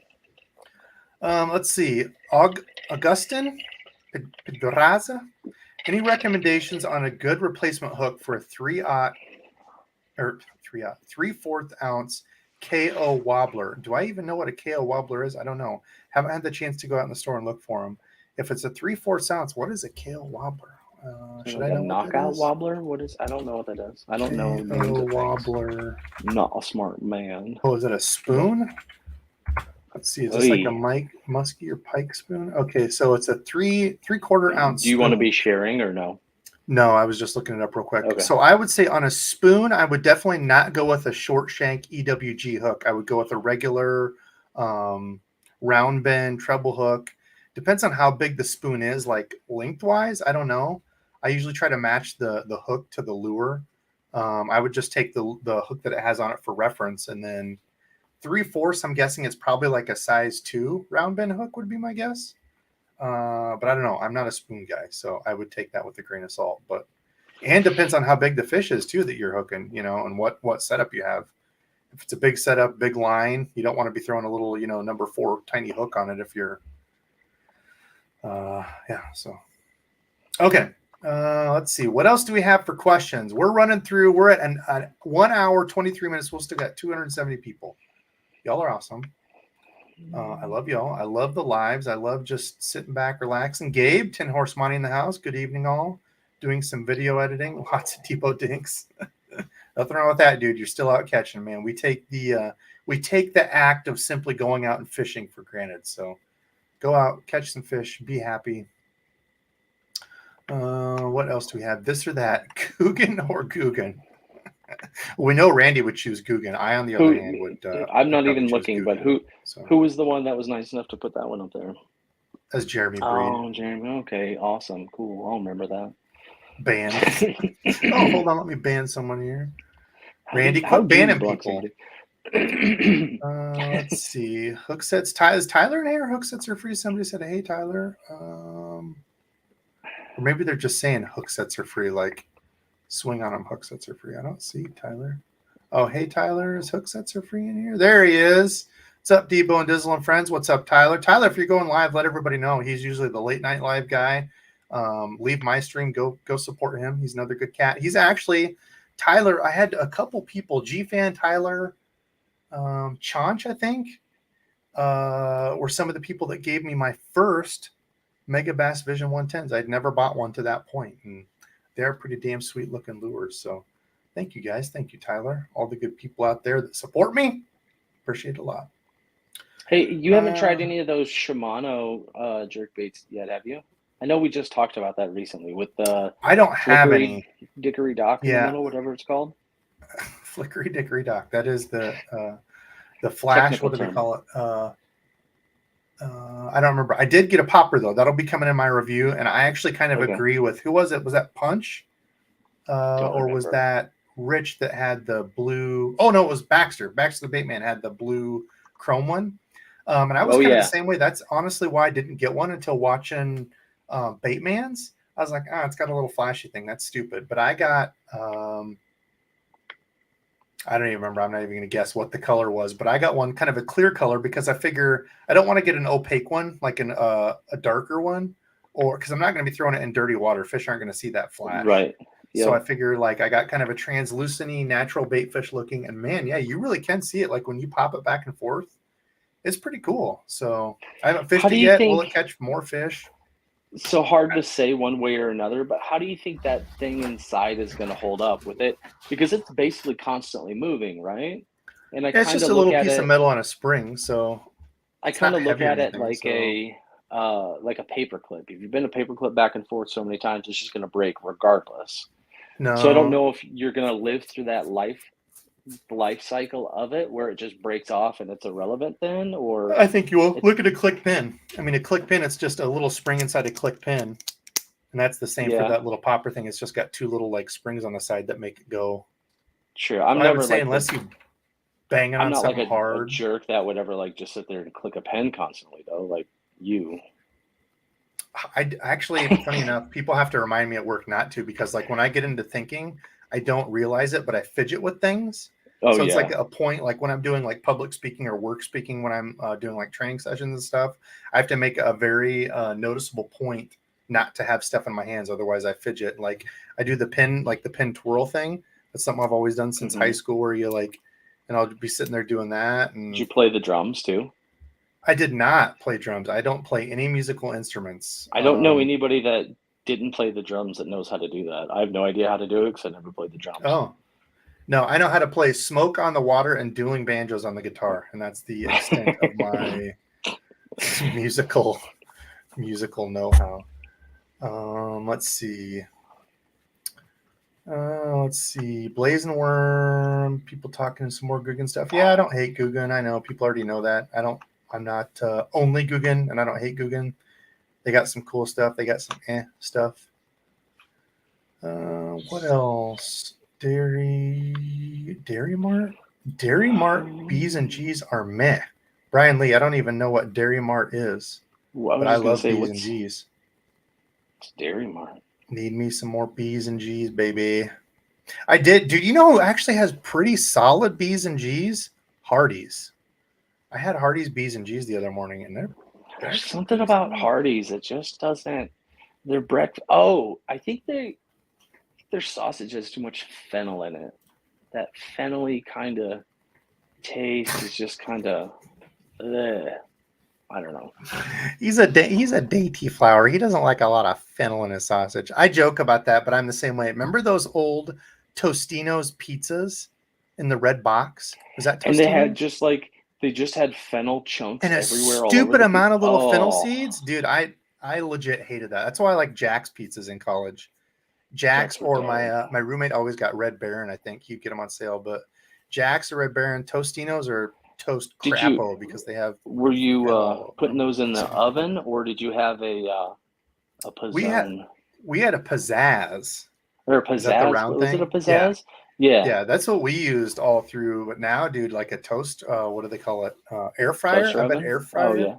Let's see. Augustin Pedraza. Any recommendations on a good replacement hook for a 3/4 ounce KO wobbler? Do I even know what a KO wobbler is? I don't know. Haven't had the chance to go out in the store and look for them. If it's a 3/4 ounce, what is a KO wobbler? Should Like I a know what that knockout is? wobbler? What is? I don't know what that is. I don't know names KO of things. wobbler. I'm not a smart man. Oh, is it a spoon? Let's see. Is this like a Oy. Mike Muskie or Pike spoon? Okay, so it's a three-quarter ounce Do you want to spoon. be sharing or no? No, I was just looking it up real quick. Okay. So I would say on a spoon, I would definitely not go with a short shank EWG hook. I would go with a regular round bend treble hook. Depends on how big the spoon is, like lengthwise. I don't know. I usually try to match the hook to the lure. I would just take the hook that it has on it for reference, and then 3/4. I'm guessing it's probably like a size 2 round bend hook would be my guess. But I don't know. I'm not a spoon guy, so I would take that with a grain of salt. And depends on how big the fish is too that you're hooking, and what setup you have. If it's a big setup, big line, you don't want to be throwing a little, number 4 tiny hook on it if you're, yeah. So, okay. Let's see. What else do we have for questions? We're running through. We're at 1 hour, 23 minutes. We'll still got 270 people. Y'all are awesome. I love y'all. I love the lives. I love just sitting back, relaxing. Gabe, 10 Horse Money in the house. Good evening, all. Doing some video editing. Lots of depot dinks. Nothing wrong with that, dude. You're still out catching, man. We take the act of simply going out and fishing for granted. So go out, catch some fish, be happy. What else do we have? This or that. Coogan or Googan? We know Randy would choose Googan. I, on the other hand, would. I'm not probably even choose looking, but Googan. who was the one that was nice enough to put that one up there? as Jeremy Breed. Oh, Jeremy. Okay, awesome, cool. I'll remember that. Banned. Oh, hold on. Let me ban someone here. Randy, How quit do you banning block people. somebody? Let's see. Hook sets. Is Tyler in here? Hook sets are free. Somebody said, "Hey, Tyler." Or maybe they're just saying hook sets are free. Like, swing on them. Hook sets are free. I don't see Tyler. Oh, hey, Tyler. Is hook sets are free in here? There he is. What's up, Debo and Dizzle and friends? What's up, Tyler? Tyler, if you're going live, let everybody know. He's usually the late night live guy. Leave my stream. Go support him. He's another good cat. He's actually Tyler. I had a couple people. G-Fan Tyler, Chaunch, I think, were some of the people that gave me my first Mega Bass Vision 110s. I'd never bought one to that point, and they're pretty damn sweet looking lures. So thank you guys. Thank you, Tyler. All the good people out there that support me. Appreciate it a lot. Hey, you haven't tried any of those Shimano jerkbaits yet, have you? I know we just talked about that recently with the I don't have any Dickory Dock in the middle, whatever it's called. Flickery Dickory Dock. That is the flash. Technical what do term. they call it? I don't remember. I did get a popper though. That'll be coming in my review, and I actually kind of agree with who was it? Was that Punch, or was that Rich that had the blue? Oh no, it was Baxter. Baxter the Baitman had the blue chrome one, and I was kind of the same way. That's honestly why I didn't get one until watching Baitman's. I was like, it's got a little flashy thing. That's stupid. But I got. I don't even remember. I'm not even going to guess what the color was, but I got one kind of a clear color because I figure I don't want to get an opaque one, like a darker one, or because I'm not going to be throwing it in dirty water. Fish aren't going to see that flash. Right. Yep. So I figure like I got kind of a translucent natural bait fish looking, and man, yeah, you really can see it. Like when you pop it back and forth, it's pretty cool. So I haven't fished it yet. Will it catch more fish? So hard to say one way or another, but how do you think that thing inside is going to hold up with it? Because it's basically constantly moving, right? And it's just a little piece of metal on a spring, so I kind of look at it like a paperclip. If you've been a paperclip back and forth so many times, it's just going to break regardless. No. So I don't know if you're going to live through that life cycle of it where it just breaks off and it's irrelevant then, or I think you will. Look at a click pin. I mean, a click pin, it's just a little spring inside a click pin, and that's the same for that little popper thing. It's just got two little like springs on the side that make it go. Sure. I'm never saying unless you bang it on something hard. A jerk that would ever like just sit there and click a pen constantly though, like you. I actually, funny enough, people have to remind me at work not to, because like when I get into thinking, I don't realize it, but I fidget with things. So it's like a point, like when I'm doing like public speaking or work speaking, when I'm doing like training sessions and stuff, I have to make a very noticeable point not to have stuff in my hands. Otherwise I fidget. Like I do the pin twirl thing. That's something I've always done since high school, where you like, and I'll be sitting there doing that. And did you play the drums too? I did not play drums. I don't play any musical instruments. I don't know anybody that didn't play the drums that knows how to do that. I have no idea how to do it because I never played the drums. Oh. No, I know how to play Smoke on the Water and dueling banjos on the guitar, and that's the extent of my musical know-how. Let's see. Blazing Worm, people talking some more Guggen stuff. Yeah, I don't hate Guggen. I know people already know that. I'm not only Guggen, and I don't hate Guggen. They got some cool stuff. They got some stuff. What else? Dairy Mart B's and G's are meh. Brian Lee, I don't even know what Dairy Mart is, but I love B's and G's. It's Dairy Mart. Need me some more B's and G's, baby. I did. Dude, you know who actually has pretty solid B's and G's? Hardee's. I had Hardee's B's and G's the other morning, and there's something about Hardee's that just doesn't. Their breakfast. Oh, I think their sausage has too much fennel in it. That fennel-y kind of taste is just kind of, I don't know. He's a dainty flower. He doesn't like a lot of fennel in his sausage. I joke about that, but I'm the same way. Remember those old Tostino's pizzas in the red box? Was that Tostino? And they just had fennel chunks and everywhere. A stupid amount of little fennel seeds. Dude, I legit hated that. That's why I like Jack's pizzas in college. Jack's or my roommate always got Red Baron. I think he'd get them on sale, but Jack's or Red Baron, Tostinos are toast Did you- crapo because they have. Were you Oh, putting those in the so oven, or did you have a we had pizzone we had a pizzazz. or a Is that the pizzazz? round Was it a thing? Yeah. pizzazz? Yeah, Yeah, that's what we used all through. But now, dude, like a toast, what do they call it? Air fryer. toaster I bet oven. air Oh fryer yeah.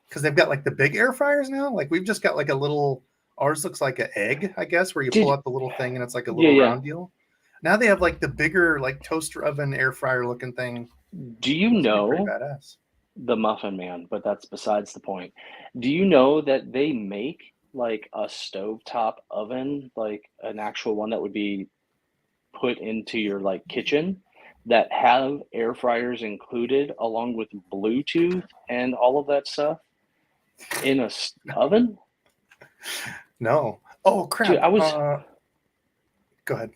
because they've got like the big air fryers now. Like we've just got like a little. Ours looks like an egg, I guess, where you pull Did out the little thing and it's like a yeah little yeah. round deal. Now they have like the bigger like toaster oven air fryer looking thing. Do you Must be pretty know badass. the Muffin Man? But that's besides the point. Do you know that they make like a stovetop oven, like an actual one that would be put into your like kitchen that have air fryers included along with Bluetooth and all of that stuff in a oven? No. Oh Dude, crap. Go ahead.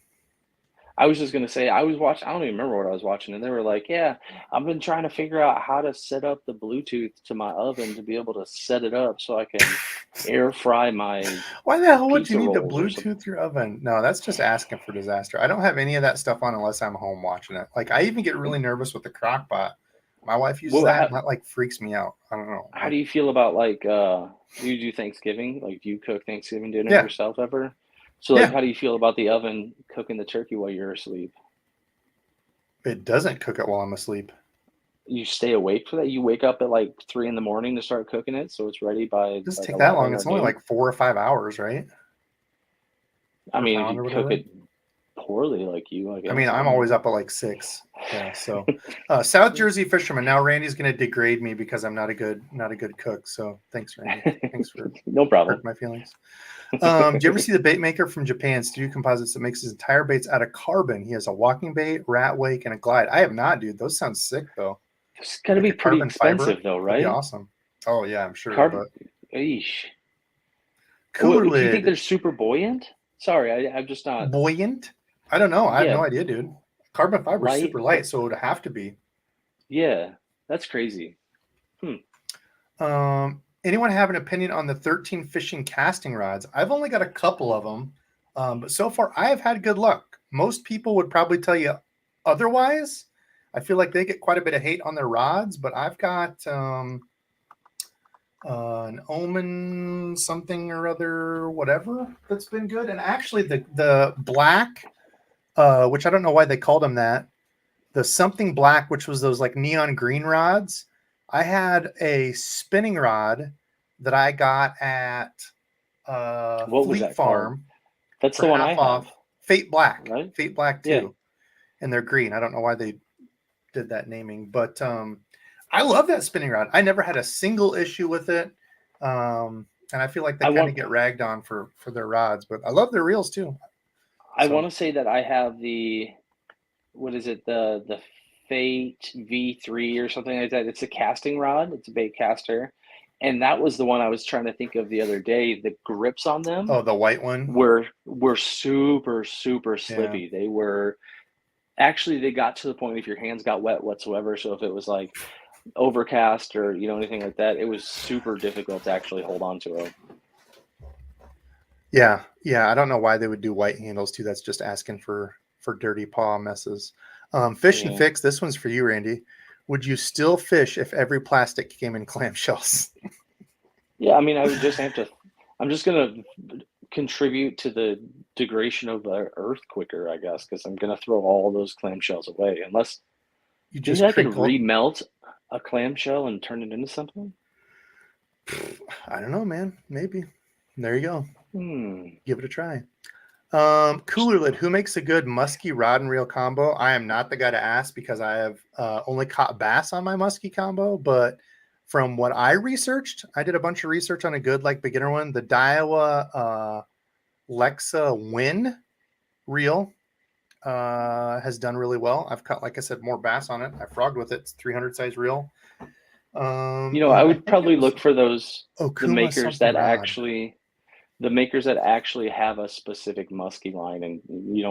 I was just gonna say I was watching. I don't even remember what I was watching, and they were like, "Yeah, I've been trying to figure out how to set up the Bluetooth to my oven to be able to set it up so I can air fry my Why the hell would you pizza need to rolls or something." Bluetooth your oven? No, that's just asking for disaster. I don't have any of that stuff on unless I'm home watching it. Like I even get really nervous with the crock pot. My wife uses Well, that, and that like freaks me out. I don't know. how do you feel about like do you do Thanksgiving? Like do you cook Thanksgiving dinner Yeah. yourself ever? So like Yeah. how do you feel about the oven cooking the turkey while you're asleep? It doesn't cook it while I'm asleep. You stay awake for that? You wake up at like 3 in the morning to start cooking it so it's ready by It doesn't like take that long. 11 or It's only noon? like 4 or 5 hours, right? I Per mean, if pound you or cook whatever. it poorly like you, I guess. I mean, I I'm don't always know. up at like 6. Yeah. So South Jersey fisherman. Now Randy's gonna degrade me because I'm not a good cook. So thanks, Randy. Thanks for No problem. hurting my feelings. Do you ever see the bait maker from Japan, Studio Composites, that makes his entire baits out of carbon? He has a walking bait, rat wake, and a glide. I have not, dude. Those sound sick though. It's got to Like be a pretty carbon fiber. expensive though, That'd be right? awesome. Oh yeah, I'm sure. Carbon. But Eesh. cooler Do you think they're lid, super buoyant? Sorry, I'm just not. buoyant. I don't know. I have Yeah, no idea, dude. Carbon fiber is light. super light, so it would have to be. Yeah, that's crazy. Anyone have an opinion on the 13 fishing casting rods? I've only got a couple of them, but so far I have had good luck. Most people would probably tell you otherwise. I feel like they get quite a bit of hate on their rods, but I've got an Omen something or other, whatever, that's been good. And actually, the black, which I don't know why they called them that, the something black, which was those like neon green rods. I had a spinning rod that I got at What was Fleet that called? Farm That's for the one I half have, off. Fate Black, right? Fate Black Yeah. 2, and they're green. I don't know why they did that naming, but I love that spinning rod. I never had a single issue with it, and I feel like they kind of get ragged on for their rods, but I love their reels too. I want to say that I have the, what is it, the Fate V3 or something like that. It's a casting rod. It's a bait caster, and that was the one I was trying to think of the other day. The grips on them Oh, the white one were super slippy. Yeah. They were actually, they got to the point if your hands got wet whatsoever. So if it was like overcast or anything like that, it was super difficult to actually hold on to it. Yeah. I don't know why they would do white handles too. That's just asking for dirty paw messes. Fish and Fix. This one's for you, Randy. Would you still fish if every plastic came in clamshells? Yeah, I mean, I would just have to. I'm just gonna contribute to the degradation of the earth quicker, I guess, because I'm gonna throw all those clamshells away. Unless You do you just think I could crinkle. remelt a clamshell and turn it into something? I don't know, man. Maybe. There you go. Give it a try. Cooler lid. Who makes a good musky rod and reel combo? I am not the guy to ask because I have only caught bass on my musky combo. But from what I researched, I did a bunch of research on a good like beginner one. The Daiwa Lexa Win reel has done really well. I've caught, like I said, more bass on it. I frogged with it. It's 300 size reel. I would probably look for those the makers that actually have a specific musky line, and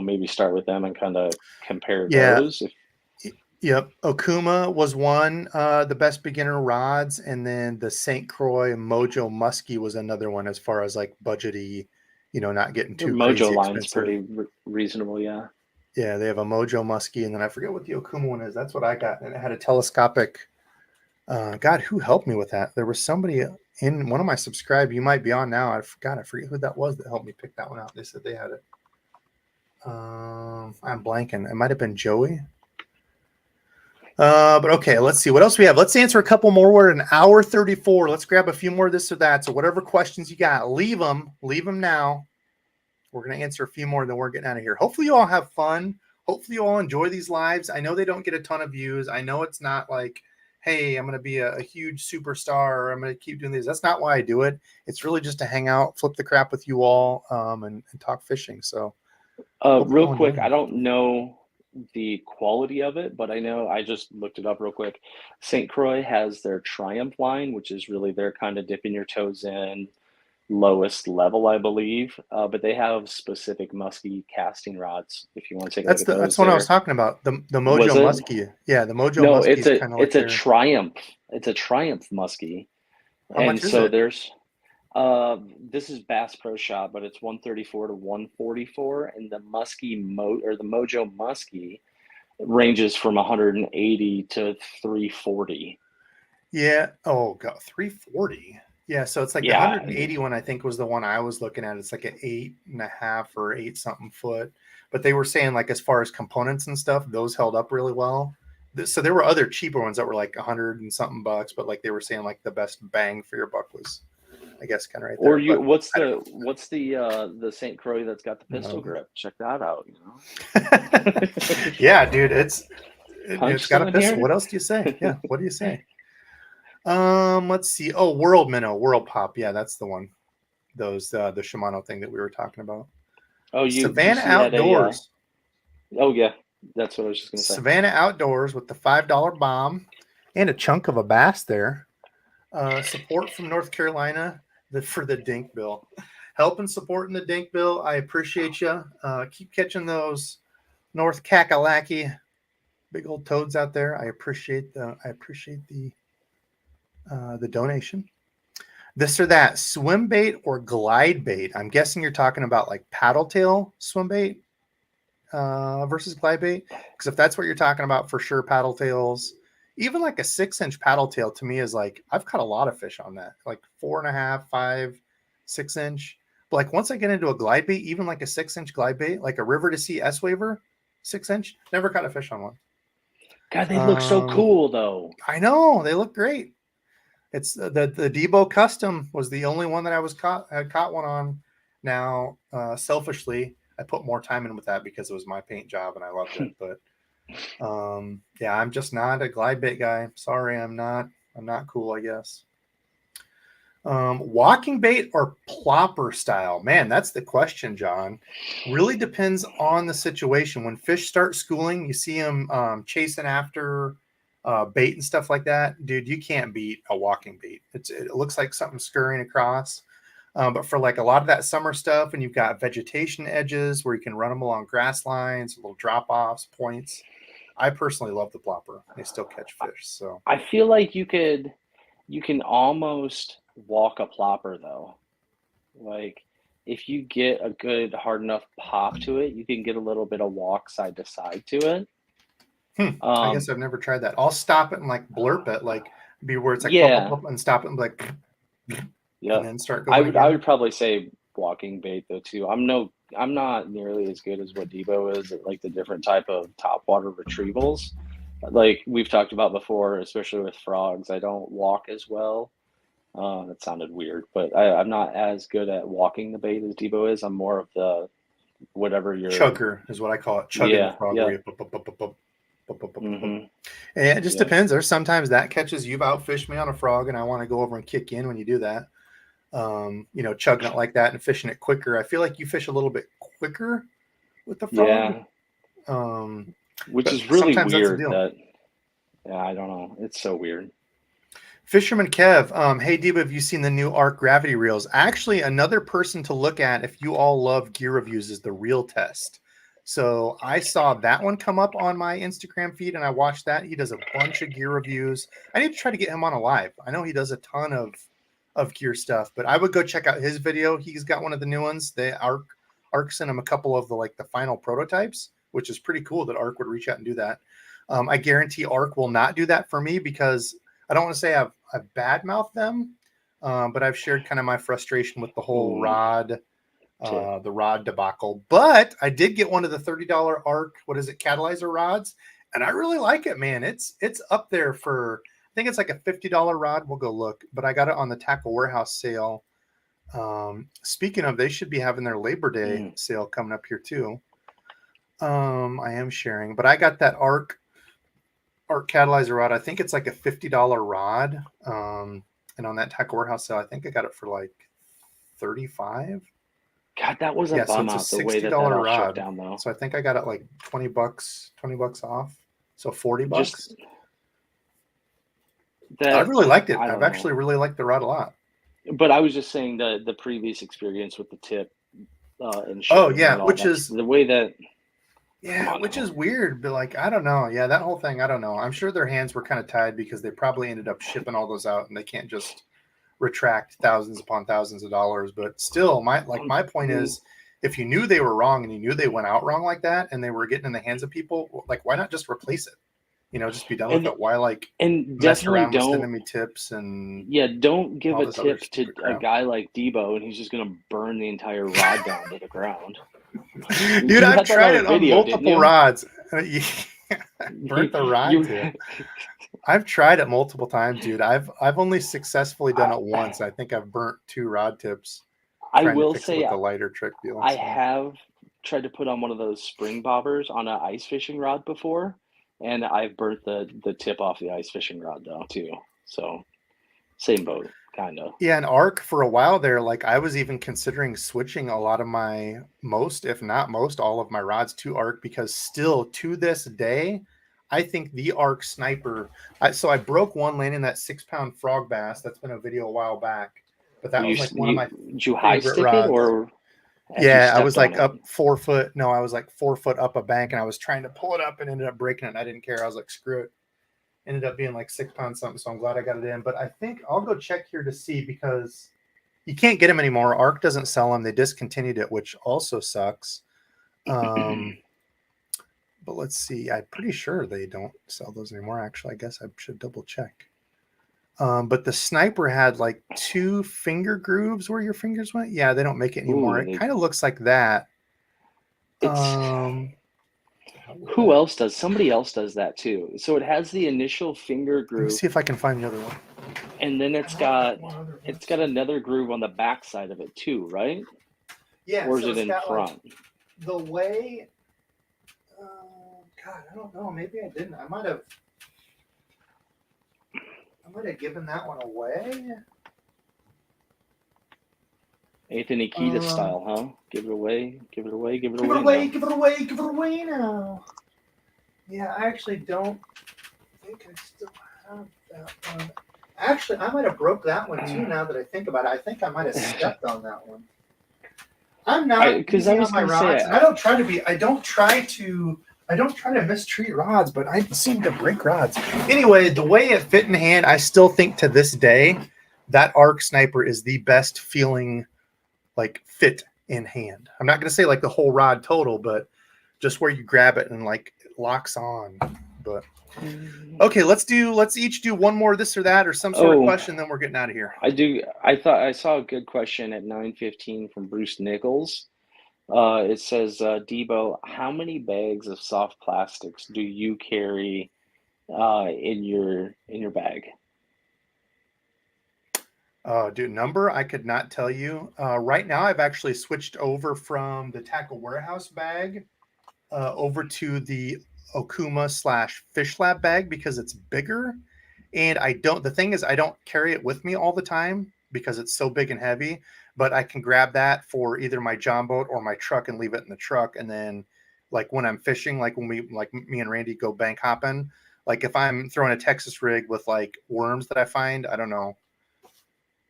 maybe start with them and kind of compare those. Yep. Okuma was one, the best beginner rods, and then the St. Croix Mojo Muskie was another one as far as like budgety, not getting too Mojo crazy line's expensive. pretty reasonable, yeah. Yeah, they have a Mojo Muskie, and then I forget what the Okuma one is. That's what I got, and it had a telescopic. God, who helped me with that? There was somebody in one of my subscribe. You might be on now. I forget who that was that helped me pick that one out. They said they had it. I'm blanking. It might have been Joey. But okay, let's see what else we have. Let's answer a couple more. We're at an hour 34. Let's grab a few more of this or that. So whatever questions you got, leave them now. We're going to answer a few more, then we're getting out of here. Hopefully you all have fun. Hopefully you all enjoy these lives. I know they don't get a ton of views. I know it's not like, hey, I'm going to be a huge superstar, or I'm going to keep doing these. That's not why I do it. It's really just to hang out, flip the crap with you all, and talk fishing. So real quick, I don't know the quality of it, but I know I just looked it up real quick. St. Croix has their Triumph line, which is really their kind of dipping your toes in lowest level, I believe. But they have specific musky casting rods. If you want to take a look at those, that's what I was talking about. The Was Mojo it? Muskie. Yeah, the Mojo No, Muskie is kind of like it's a Triumph. It's a Triumph muskie, How much and is so it? there's this is Bass Pro Shop, but it's 134 to 144, and the the Mojo Muskie ranges from 180 to 340. Yeah. Oh god, 340. Yeah, so it's like the Yeah, 180 one, I think, was the one I was looking at. It's like an 8.5 or 8 something foot. But they were saying, like, as far as components and stuff, those held up really well. So there were other cheaper ones that were like 100 and something bucks, but like they were saying, like, the best bang for your buck was, I guess, kind of right or there. you But I don't know. what's the St. Croix that's got the pistol No. grip? Check that out, you know. Yeah, dude, it's Punch got a someone pistol. here. What else do you say? Yeah, what do you say? Let's see. Oh, World Minnow, World Pop. Yeah, that's the one. Those the Shimano thing that we were talking about. Oh, you Savannah see had a Outdoors. oh yeah, that's what I was just gonna say. Savannah Outdoors with the $5 bomb and a chunk of a bass there. Support from North Carolina for the Dink Bill. Help and supporting the Dink Bill. I appreciate you. Keep catching those North Kakalaki big old toads out there. I appreciate the donation. This or that, swim bait or glide bait. I'm guessing you're talking about like paddle tail swim bait versus glide bait. Because if that's what you're talking about, for sure, paddle tails, even like a 6-inch paddle tail to me is like, I've caught a lot of fish on that, like 4.5, 5, 6-inch. But like once I get into a glide bait, even like a 6-inch glide bait, like a River to Sea S Waver, 6-inch, never caught a fish on one. God, they look so cool though. I know, they look great. It's the DEBO Custom was the only one that I caught one on. Now, selfishly, I put more time in with that because it was my paint job and I loved it. But yeah, I'm just not a glide bait guy. Sorry, I'm not cool, I guess. Walking bait or plopper style? Man, that's the question, John. Really depends on the situation. When fish start schooling, you see them chasing after bait and stuff like that. Dude, you can't beat a walking bait. It looks like something scurrying across. But for like a lot of that summer stuff, and you've got vegetation edges where you can run them along grass lines, little drop offs, points. I personally love the plopper. They still catch fish. So I feel like you can almost walk a plopper though. Like if you get a good hard enough pop to it, you can get a little bit of walk side to side to it. I guess I've never tried that. I'll stop it and like blurp it, like be where it's like Yeah. pop, and stop it and be like, Yeah. and then start going I again. would probably say walking bait though too. I'm not nearly as good as what Debo is at like the different type of topwater retrievals. Like we've talked about before, especially with frogs, I don't walk as well. That sounded weird, but I'm not as good at walking the bait as Debo is. I'm more of the whatever you're Chugger is what I call it. Chugging the frog. Yeah. Where you, and it just depends. There's sometimes that catches you've outfished me on a frog, and I want to go over and kick in when you do that. Chugging it like that and fishing it quicker. I feel like you fish a little bit quicker with the frog. Which is really weird. I don't know. It's so weird. Fisherman Kev, hey Deba, have you seen the new Arc gravity reels? Actually, another person to look at if you all love gear reviews is the Reel Test. So I saw that one come up on my Instagram feed and I watched that. He does a bunch of gear reviews. I need to try to get him on a live. I know he does a ton of gear stuff, but I would go check out his video. He's got one of the new ones. Arc sent him a couple of the final prototypes. which is pretty cool that ARC would reach out and do that. I guarantee ARC will not do that for me because I don't want to say I've badmouthed them, but I've shared kind of my frustration with the whole rod, the rod debacle. But I did get one of the $30 ARC, catalyzer rods, and I really like it, man. It's up there for, I think it's like a $50 rod. We'll go look, but I got it on the Tackle Warehouse sale. Speaking of, they should be having their Labor Day sale coming up here too. I am sharing, but I got that ARC catalyzer rod. I think it's like a $50 rod. And on that Tackle Warehouse sale, I think I got it for like $35. God, that was a bum out the way that all rod shut down though. So I think I got it like $20 off. So $40. I really liked it. I've actually really liked the rod a lot. But I was just saying the previous experience with the tip and which is the way that which is weird, but like I don't know. Yeah, that whole thing, I don't know. I'm sure their hands were kind of tied because they probably ended up shipping all those out and they can't just retract thousands upon thousands of dollars. But still, my point is, if you knew they were wrong and you knew they went out wrong like that and they were getting in the hands of people, like why not just replace it? Just be done with it. Why mess around with sending me tips and don't give a tip to a guy like Debo and he's just gonna burn the entire rod down to the ground. Dude, I've tried it on multiple rods. Burnt the rod tip. I've tried it multiple times, dude. I've only successfully done it once. I think I've burnt 2 rod tips. I will say with the lighter trick deal. I have tried to put on one of those spring bobbers on an ice fishing rod before, and I've burnt the tip off the ice fishing rod though too. So same boat, kind of. Yeah, and ARC for a while there, like I was even considering switching a lot of my if not most, all of my rods to ARC because still to this day, I think the ARC Sniper. So I broke one landing that 6-pound frog bass. That's been a video a while back, but that was like one of my did you high stick rods. it or? Yeah, I was like up 4 foot. No, I was like 4 foot up a bank, and I was trying to pull it up and ended up breaking it. And I didn't care. I was like, screw it. Ended up being like 6 pounds something. So I'm glad I got it in. But I think I'll go check here to see because you can't get them anymore. ARC doesn't sell them. They discontinued it, which also sucks. But let's see. I'm pretty sure they don't sell those anymore. Actually, I guess I should double check. But the Sniper had like 2 finger grooves where your fingers went. Yeah, they don't make it anymore. It kind of looks like that. Who else does? Somebody else does that too. So it has the initial finger groove. Let me see if I can find the other one. And then it's got another groove on the back side of it too, right? Yeah. Or is it in front? Like, the way. God, I don't know. Maybe I didn't. I might have given that one away. Anthony Kiedis style, huh? Give it away, give it away, give it away. Give it away, give it away, give it away now. Yeah, I actually don't think I still have that one. Actually, I might have broke that one too now that I think about it. I think I might have stepped on that one. I'm not because I was on my rods. I don't try to be. I don't try to mistreat rods, but I seem to break rods. Anyway, the way it fit in hand, I still think to this day that ARC Sniper is the best feeling like fit in hand. I'm not going to say like the whole rod total, but just where you grab it and like it locks on. But okay, let's each do one more this or that or some sort of question, then we're getting out of here. I thought I saw a good question at 9:15 from Bruce Nichols. It says, Debo, how many bags of soft plastics do you carry in your bag? Dude, number I could not tell you. Right now, I've actually switched over from the Tackle Warehouse bag over to the Okuma / Fish Lab bag because it's bigger. And the thing is, I don't carry it with me all the time because it's so big and heavy. But I can grab that for either my John boat or my truck and leave it in the truck. And then, like when I'm fishing, like when me and Randy go bank hopping, like if I'm throwing a Texas rig with like worms that I find, I don't know,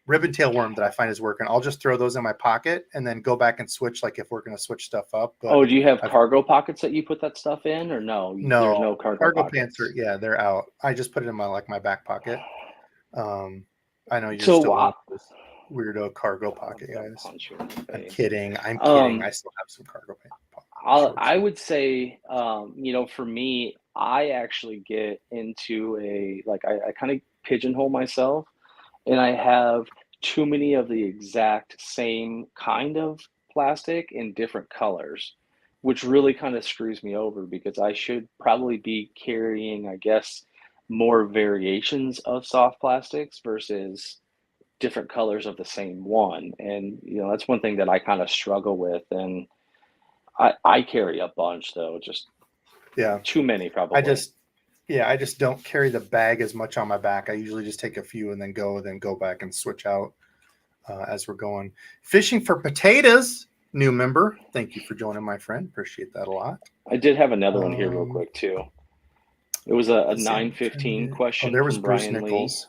ribbon tail worm that I find is working, I'll just throw those in my pocket and then go back and switch. Like if we're going to switch stuff up. But do you have cargo pockets that you put that stuff in, or no? No, there's no cargo pants they're out. I just put it in my back pocket. I know you're still weirdo cargo pocket guys. I'm kidding. I still have some cargo pants. I would say, for me, I actually get into I kind of pigeonhole myself, and I have too many of the exact same kind of plastic in different colors, which really kind of screws me over because I should probably be carrying, I guess, more variations of soft plastics versus different colors of the same one. And, that's one thing that I kind of struggle with. And I carry a bunch though, just Yeah. too many I probably. just don't carry the bag as much on my back. I usually just take a few and then go back and switch out as we're going. Fishing for potatoes, new member. Thank you for joining, my friend. Appreciate that a lot. I did have another one here real quick too. It was a let's see, I'm trying to 915 get- question there was from Bruce Brian Lee. Nichols.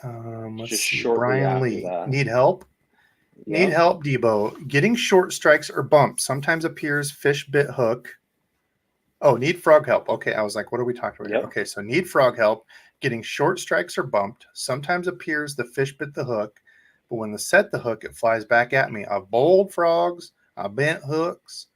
Let's Just see. shortly Brian after Lee. that. Need help? Need Yep. help, Debo. Getting short strikes or bumps sometimes appears fish bit hook. Oh, need frog help. Okay, I was like, what are we talking about here? Yep. Okay, so need frog help. Getting short strikes or bumped sometimes appears the fish bit the hook, but when they set the hook, it flies back at me. I've bowled frogs, I bent hooks,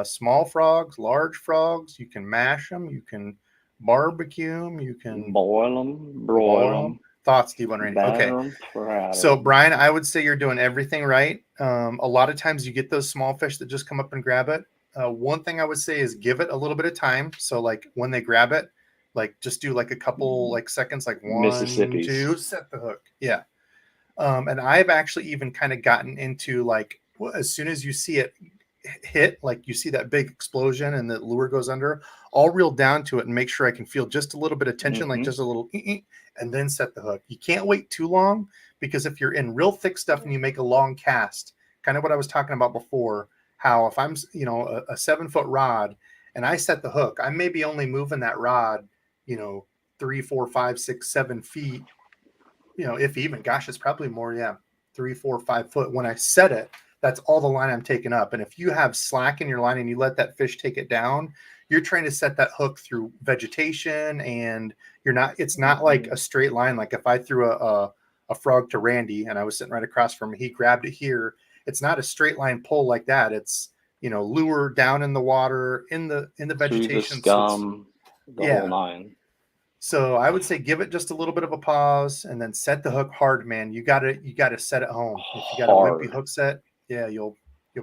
small frogs, large frogs. You can mash them, you can barbecue them, you can Boil them, broil them, Thoughts, Debo and Randy. Okay. batter them, fry So, them. Brian, I would say you're doing everything right. A lot of times you get those small fish that just come up and grab it. One thing I would say is give it a little bit of time. So, like when they grab it, like just do like a couple like seconds, like 1, Mississippi's. 2, set the hook. Yeah. And I've actually even kind of gotten into like as soon as you see it hit, like you see that big explosion and the lure goes under, I'll reel down to it and make sure I can feel just a little bit of tension, like just a little, and then set the hook. You can't wait too long because if you're in real thick stuff and you make a long cast, kind of what I was talking about before, how if I'm, a 7-foot rod and I set the hook, I may be only moving that rod, 3, 4, 5, 6, 7 feet, if even, gosh, it's probably more. Yeah. 3, 4, 5 foot. When I set it, that's all the line I'm taking up. And if you have slack in your line and you let that fish take it down, you're trying to set that hook through vegetation and it's not like a straight line. Like if I threw a frog to Randy and I was sitting right across from him, he grabbed it here. It's not a straight line pull like that. It's, lure down in the water, in the vegetation. Through the scum, the whole nine. So I would say give it just a little bit of a pause and then set the hook hard, man. You gotta set it home. If you got a wimpy hook set, yeah, you'll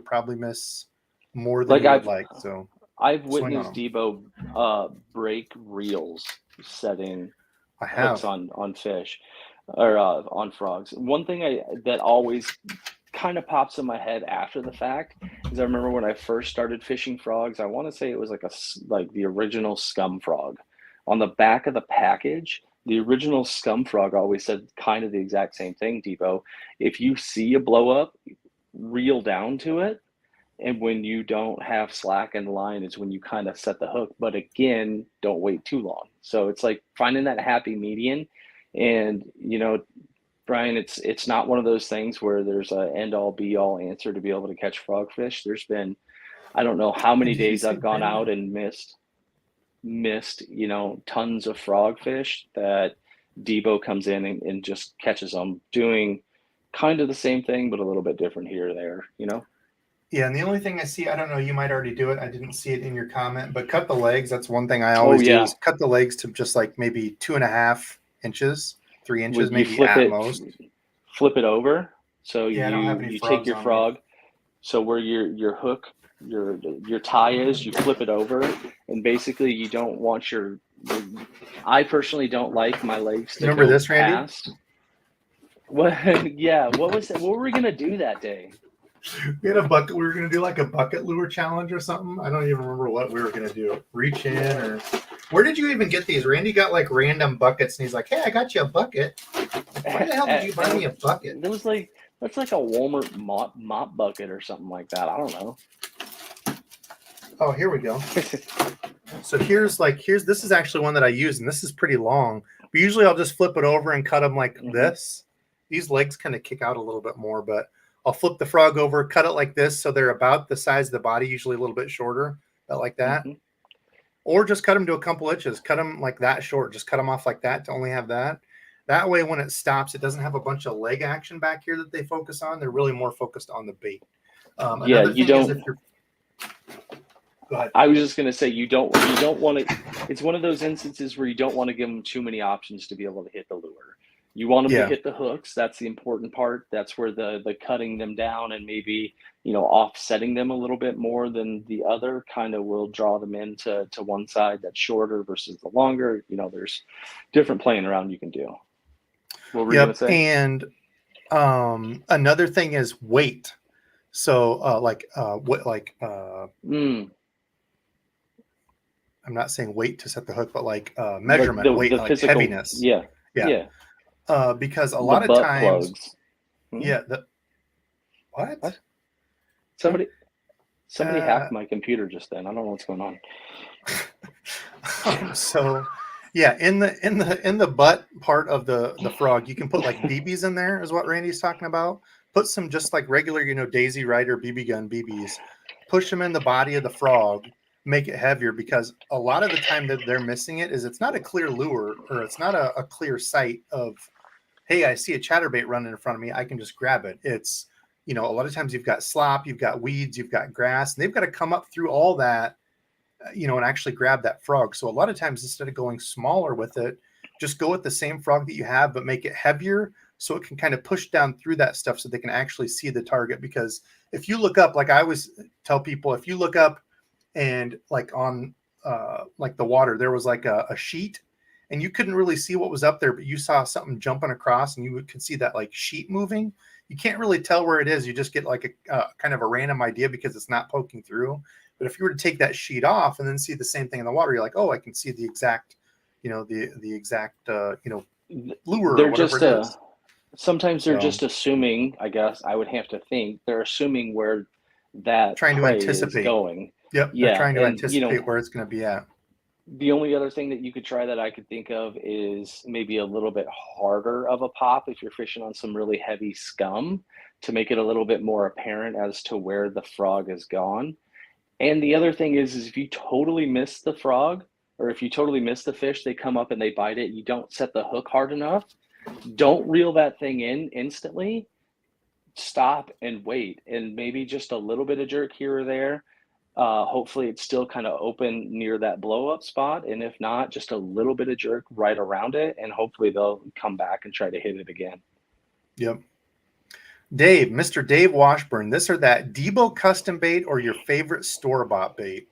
probably miss more than you would like. So I've witnessed Debo break reels setting hooks on fish or on frogs. One thing that always kind of pops in my head after the fact is I remember when I first started fishing frogs. I want to say it was like the original scum frog. On the back of the package, the original scum frog always said kind of the exact same thing, Debo. If you see a blow up, reel down to it. And when you don't have slack in the line is when you kind of set the hook. But again, don't wait too long. So it's like finding that happy median. And, Brian, it's not one of those things where there's an end all be all answer to be able to catch frogfish. There's been, I don't know how many days I've gone out and missed, tons of frogfish that Debo comes in and just catches them, doing kind of the same thing, but a little bit different here or there, Yeah, and the only thing I see, I don't know, you might already do it. I didn't see it in your comment, but cut the legs. That's one thing I always do is cut the legs to just like maybe 2.5 inches, 3 inches, maybe at most. Flip it over. So I don't have any you take your frog. So where your hook, your tie is, you flip it over, and basically you don't want I personally don't like my legs to Remember go this, Randy? past. What? Yeah. What was it? What were we gonna do that day? We had a bucket. We were gonna do like a bucket lure challenge or something. I don't even remember what we were gonna do. Reach in or where did you even get these? Randy got like random buckets, and he's like, "Hey, I got you a bucket. Why the hell did you buy me a bucket?" It was like that's like a Walmart mop bucket or something like that. I don't know. Oh, here we go. So here's this is actually one that I use, and this is pretty long. But usually I'll just flip it over and cut them like this. These legs kind of kick out a little bit more, but I'll flip the frog over, cut it like this, so they're about the size of the body, usually a little bit shorter, like that. Or just cut them to a couple inches. Cut them like that short. Just cut them off like that to only have that. That way, when it stops, it doesn't have a bunch of leg action back here that they focus on. They're really more focused on the bait. Yeah, you don't. Go ahead. I was just going to say you don't want to. It's one of those instances where you don't want to give them too many options to be able to hit the lure. You want them to hit the hooks. That's the important part. That's where the cutting them down and maybe offsetting them a little bit more than the other kind of will draw them into one side that's shorter versus the longer. There's different playing around you can do. What were you going to say? And another thing is weight. So I'm not saying weight to set the hook, but like measurement, weight, like physical, heaviness. Yeah. Because a lot of times, plugs. What? Somebody hacked my computer just then. I don't know what's going on. So, yeah, in the butt part of the frog, you can put like BBs in there, is what Randy's talking about. Put some just like regular, Daisy Rider BB gun BBs. Push them in the body of the frog. Make it heavier, because a lot of the time that they're missing it is it's not a clear lure, or it's not a clear sight of, hey, I see a chatterbait running in front of me, I can just grab it. It's, a lot of times you've got slop, you've got weeds, you've got grass, and they've got to come up through all that, and actually grab that frog. So a lot of times, instead of going smaller with it, just go with the same frog that you have, but make it heavier so it can kind of push down through that stuff so they can actually see the target. Because if you look up, like I always tell people, if you look up and like on like the water, there was like a sheet and you couldn't really see what was up there, but you saw something jumping across and you could see that like sheet moving. You can't really tell where it is. You just get like a kind of a random idea because it's not poking through. But if you were to take that sheet off and then see the same thing in the water, you're like, oh, I can see the exact, the exact, lure or whatever it is. Sometimes they're just assuming, I guess I would have to think, they're assuming where that trying to anticipate is going. Yep. They're trying to anticipate where it's going to be at. The only other thing that you could try that I could think of is maybe a little bit harder of a pop if you're fishing on some really heavy scum, to make it a little bit more apparent as to where the frog is gone. And the other thing is if you totally miss the frog, or if you totally miss the fish, they come up and they bite it, you don't set the hook hard enough, don't reel that thing in instantly. Stop and wait, and maybe just a little bit of jerk here or there. Hopefully it's still kind of open near that blow up spot. And if not, just a little bit of jerk right around it. And hopefully they'll come back and try to hit it again. Yep. Dave, Mr. Dave Washburn, this or that DEBO custom bait or your favorite store-bought bait?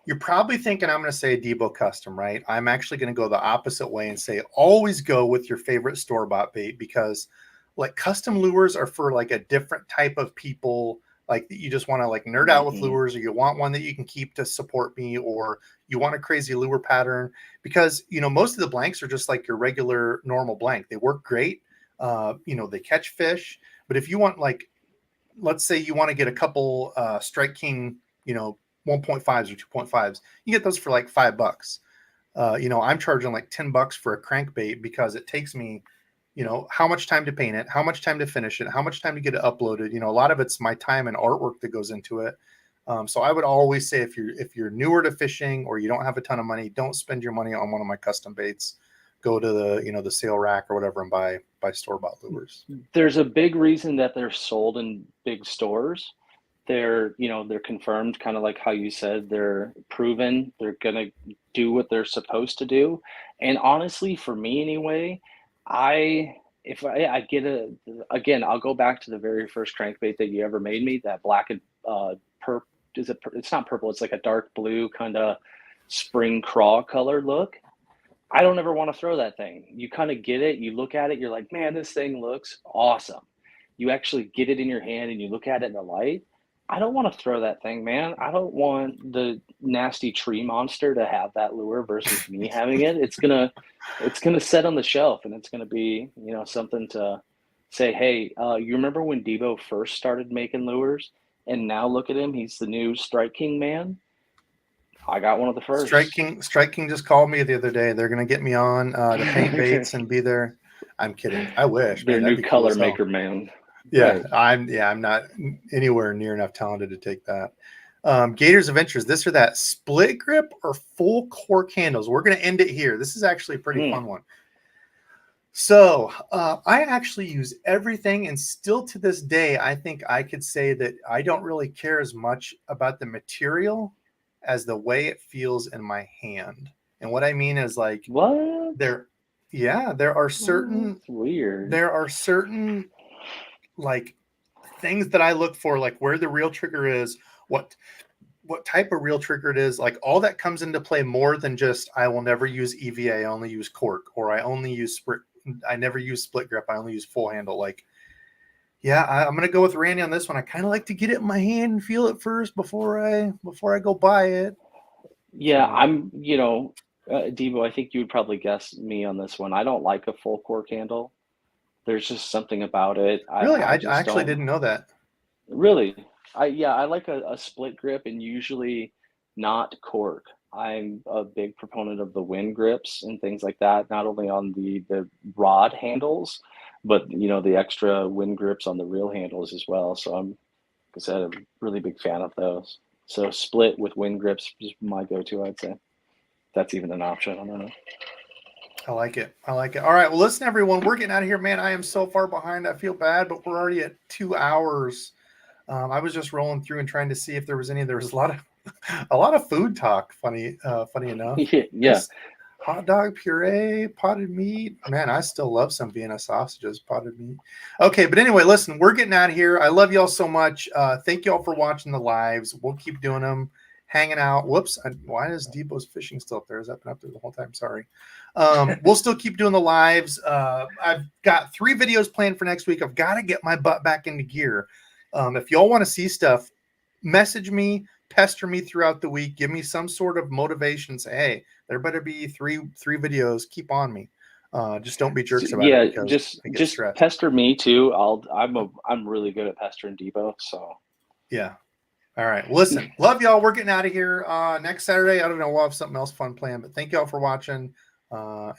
You're probably thinking I'm going to say DEBO custom, right? I'm actually going to go the opposite way and say always go with your favorite store-bought bait, because like custom lures are for like a different type of people. Like you just want to like nerd out with lures, or you want one that you can keep to support me, or you want a crazy lure pattern, because, most of the blanks are just like your regular normal blank. They work great. They catch fish, but if you want, like, let's say you want to get a couple Strike King, 1.5s or 2.5s, you get those for like $5. I'm charging like $10 for a crankbait because it takes me, how much time to paint it, how much time to finish it, how much time to get it uploaded. A lot of it's my time and artwork that goes into it. So I would always say if you're newer to fishing or you don't have a ton of money, don't spend your money on one of my custom baits. Go to the sale rack or whatever and buy store-bought lures. There's a big reason that they're sold in big stores. They're confirmed, kind of like how you said, they're proven, they're gonna do what they're supposed to do. And honestly, for me anyway, if I get again, I'll go back to the very first crankbait that you ever made me, that black and purple. It's not purple, it's like a dark blue kind of spring craw color look. I don't ever want to throw that thing. You kind of get it, you look at it, you're like, man, this thing looks awesome. You actually get it in your hand and you look at it in the light. I don't want to throw that thing, man. I don't want the nasty tree monster to have that lure versus me having it. It's gonna set on the shelf, and it's gonna be, something to say, hey, you remember when DEBO first started making lures, and now look at him, he's the new Strike King man. I got one of the first. Strike King just called me the other day. They're gonna get me on to paint baits and be there. I'm kidding. I wish. Their new color cool maker man. Yeah, right. I'm not anywhere near enough talented to take that. Gators Adventures, this or that, split grip or full cork handles? We're going to end it here. This is actually a pretty fun one. So I actually use everything, and still to this day, I think I could say that I don't really care as much about the material as the way it feels in my hand. And what I mean is like What? there, yeah, there are certain That's weird. like things that I look for, like where the reel trigger is, what type of reel trigger it is, like all that comes into play more than just I will never use EVA, I only use cork, or I never use split grip, I only use full handle. Like, yeah, I'm gonna go with Randy on this one. I kind of like to get it in my hand and feel it first before I go buy it. Yeah, So Debo, I think you would probably guess me on this one. I don't like a full cork handle. There's just something about it. really, I I just actually don't didn't know that. really. I like a split grip and usually not cork. I'm a big proponent of the wind grips and things like that, not only on the rod handles, but the extra wind grips on the reel handles as well. So like I said, I'm a really big fan of those. So split with wind grips is my go-to, I'd say. That's even an option. I don't know. I like it. I like it. All right. Well, listen, everyone, we're getting out of here, man. I am so far behind. I feel bad, but we're already at 2 hours. I was just rolling through and trying to see if there was any. There was a lot of a lot of food talk. Funny enough. Yeah. Hot dog puree, potted meat. Man, I still love some Vienna sausages, potted meat. Okay, but anyway, listen, we're getting out of here. I love y'all so much. Thank y'all for watching the lives. We'll keep doing them, hanging out. Whoops, why is DEBO'S fishing still up there? Has that been up there the whole time? Sorry. We'll still keep doing the lives. I've got 3 videos planned for next week. I've got to get my butt back into gear. If y'all want to see stuff, message me, pester me throughout the week. Give me some sort of motivation. Say, hey, there better be three videos. Keep on me. Just don't be jerks about it Yeah, because I get just stressed. pester me too. I'm really good at pestering Debo, so Yeah. All right. Listen, love y'all. We're getting out of here. Next Saturday, I don't know. We'll have something else fun planned, but thank y'all for watching. And